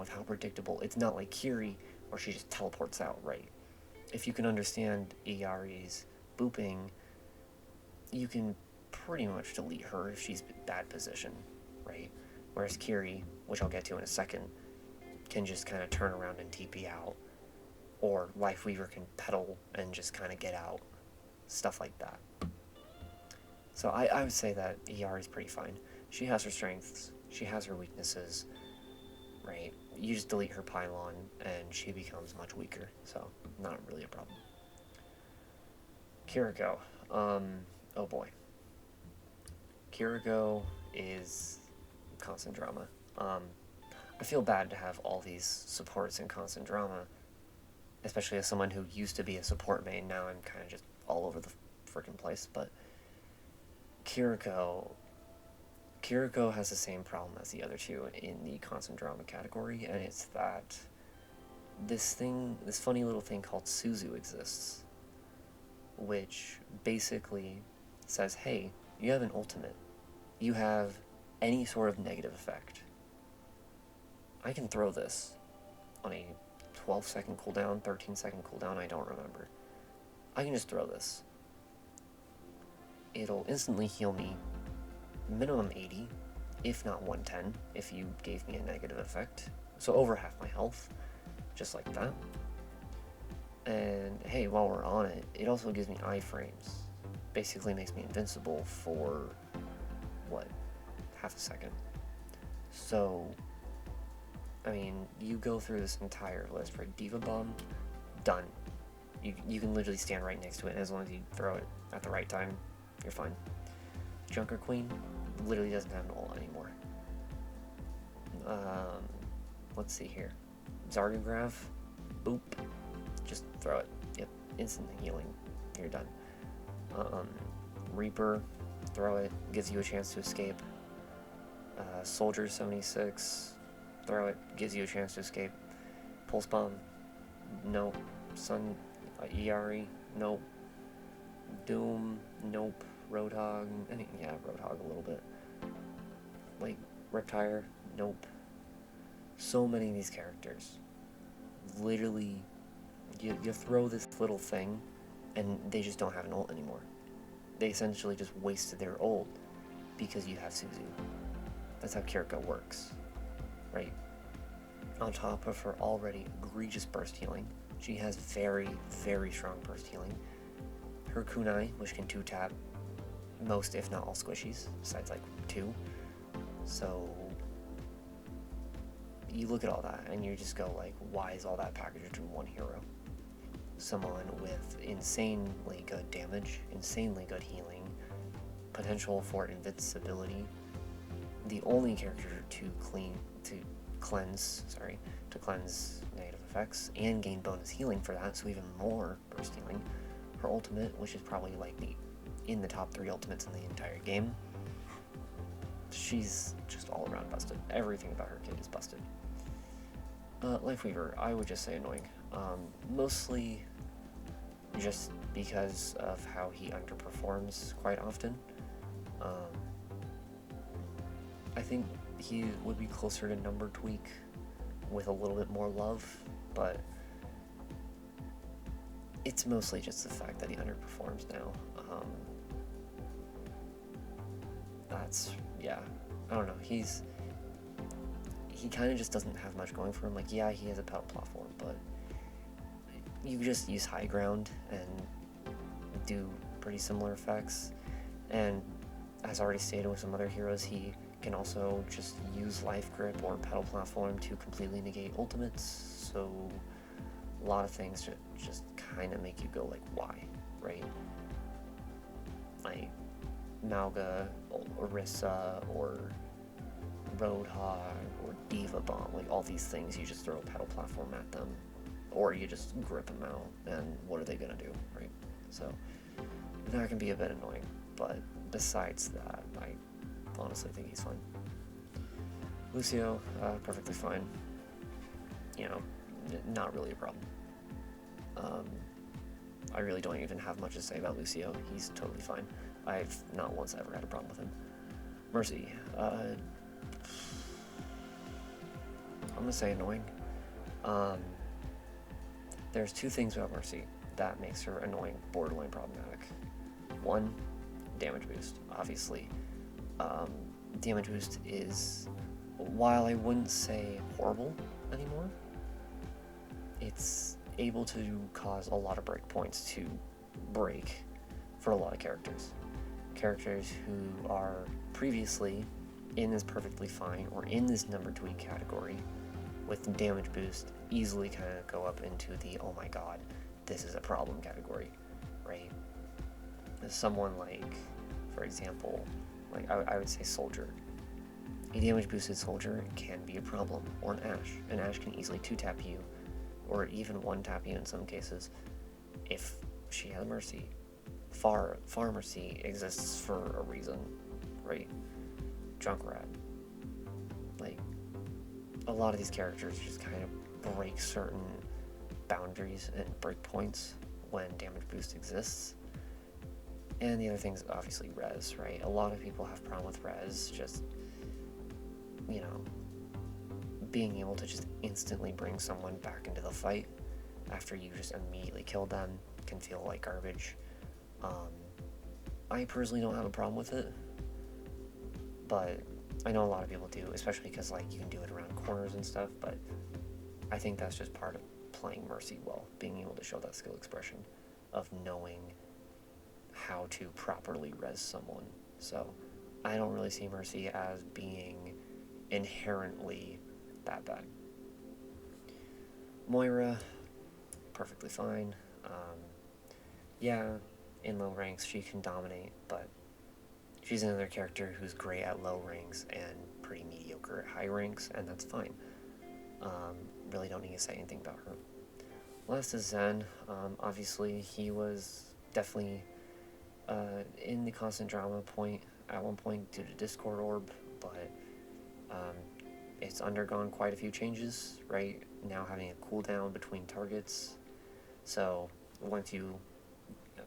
how predictable, it's not like Kiri where she just teleports out, right? If you can understand ERE's booping, you can pretty much delete her if she's in bad position, right? Whereas Kiri, which I'll get to in a second, can just kind of turn around and TP out, or Lifeweaver can pedal and just kind of get out, stuff like that. So I would say that ER is pretty fine. She has her strengths, she has her weaknesses, right? You just delete her pylon and she becomes much weaker, so not really a problem. Kiriko. Oh boy. Kiriko is constant drama. I feel bad to have all these supports in constant drama, especially as someone who used to be a support main. Now I'm kind of just all over the freaking place, but Kiriko has the same problem as the other two in the constant drama category, and it's that this funny little thing called Suzu exists, which basically says, hey, you have an ultimate. You have any sort of negative effect. I can throw this on a 12-second cooldown, 13-second cooldown, I don't remember. I can just throw this. It'll instantly heal me minimum 80, if not 110, if you gave me a negative effect. So over half my health, just like that. And hey, while we're on it, it also gives me iframes. Basically makes me invincible for, what, half a second. So, I mean, you go through this entire list, right? Diva Bomb, done. You can literally stand right next to it, and as long as you throw it at the right time, you're fine. Junker Queen literally doesn't have an ult anymore. Let's see here. Zargagrav, boop, just throw it. Yep, instant healing. You're done. Reaper, throw it, gives you a chance to escape. Soldier 76, throw it, gives you a chance to escape. Pulse Bomb, nope. Sun, ERE, nope. Doom, nope. Roadhog, Roadhog a little bit. Like, Reptire, nope. So many of these characters. Literally, you throw this little thing, and they just don't have an ult anymore. They essentially just wasted their ult because you have Suzu. That's how Kiriko works, right? On top of her already egregious burst healing, she has very, very strong burst healing. Her kunai, which can 2-tap most, if not all, squishies, besides like 2. So you look at all that and you just go like, why is all that packaged in one hero? someone with insanely good damage, insanely good healing, potential for invincibility, the only character to cleanse negative effects and gain bonus healing for that, so even more burst healing. Her ultimate, which is probably like in the top 3 ultimates in the entire game, she's just all around busted. Everything about her kit is busted. Lifeweaver, I would just say annoying. Mostly just because of how he underperforms quite often. I think he would be closer to number tweak with a little bit more love, but it's mostly just the fact that he underperforms now. I don't know, he kind of just doesn't have much going for him. Like, yeah, he has a pedal platform, but you just use high ground and do pretty similar effects, and as already stated with some other heroes, he can also just use life grip or pedal platform to completely negate ultimates, so a lot of things just kind of make you go like, why, right? Like Malga, or Orisa, or Roadhog, or Diva Bomb, like all these things, you just throw a pedal platform at them, or you just grip them out, and what are they gonna do, right? So that can be a bit annoying, but besides that, I honestly think he's fine. Lucio, perfectly fine. You know, not really a problem. I really don't even have much to say about Lucio. He's totally fine. I've not once ever had a problem with him. Mercy, I'm gonna say annoying. There's 2 things about Mercy that makes her annoying, borderline problematic. 1, damage boost, obviously. Damage boost is, while I wouldn't say horrible anymore, it's able to cause a lot of breakpoints to break for a lot of characters. Characters who are previously in this perfectly fine or in this number tweak category with damage boost easily kind of go up into the, oh my god, this is a problem category, right? Someone like, for example, like I would say Soldier. A damage boosted Soldier can be a problem, or an Ashe. An Ashe can easily 2-tap you, or even 1-tap you in some cases, if she has Mercy. Far Mercy exists for a reason, right? Junkrat. Like, a lot of these characters just kind of break certain boundaries and breakpoints when damage boost exists. And the other thing is obviously res, right? A lot of people have problem with res, just, you know, being able to just instantly bring someone back into the fight after you just immediately killed them can feel like garbage. I personally don't have a problem with it, but I know a lot of people do, especially because, like, you can do it around corners and stuff, but I think that's just part of playing Mercy well, being able to show that skill expression of knowing how to properly res someone. So I don't really see Mercy as being inherently that bad. Moira, perfectly fine. Yeah, in low ranks she can dominate, but she's another character who's great at low ranks and pretty mediocre at high ranks, and that's fine. Really don't need to say anything about her. Last is Zen. Obviously he was definitely in the constant drama point at one point due to Discord Orb, but it's undergone quite a few changes, right? Now having a cooldown between targets, so once you,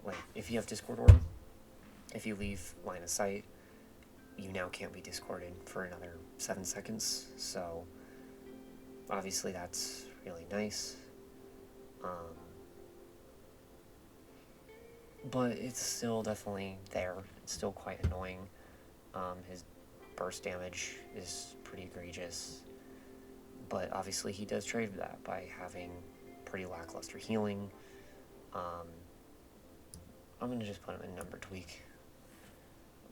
like, if you have Discord Orb, if you leave line of sight, you now can't be discorded for another 7 seconds, so obviously that's really nice. But it's still definitely there. It's still quite annoying. His burst damage is pretty egregious, but obviously he does trade that by having pretty lackluster healing. I'm gonna just put him in number tweak.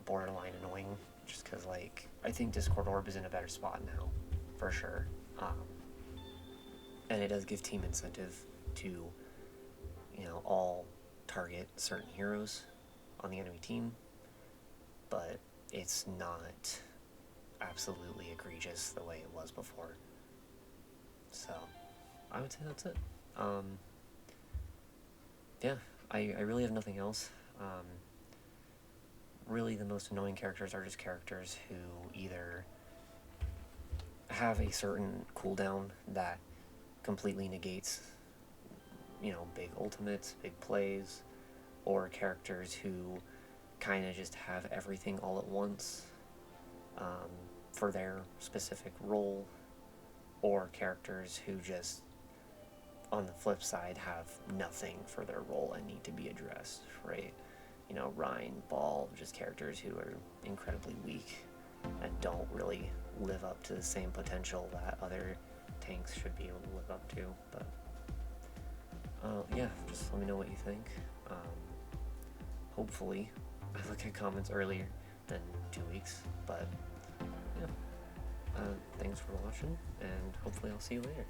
Borderline annoying, just because, like, I think Discord Orb is in a better spot now, for sure. And it does give team incentive to all target certain heroes on the enemy team, but it's not absolutely egregious the way it was before. So, I would say that's it. Yeah, I really have nothing else. Really, the most annoying characters are just characters who either have a certain cooldown that completely negates, big ultimates, big plays, or characters who kind of just have everything all at once for their specific role, or characters who just, on the flip side, have nothing for their role and need to be addressed, right? Rhine, Ball, just characters who are incredibly weak and don't really live up to the same potential that other tanks should be able to live up to. But yeah, just let me know what you think. Hopefully, I look at comments earlier than 2 weeks, but yeah. Thanks for watching, and hopefully I'll see you later.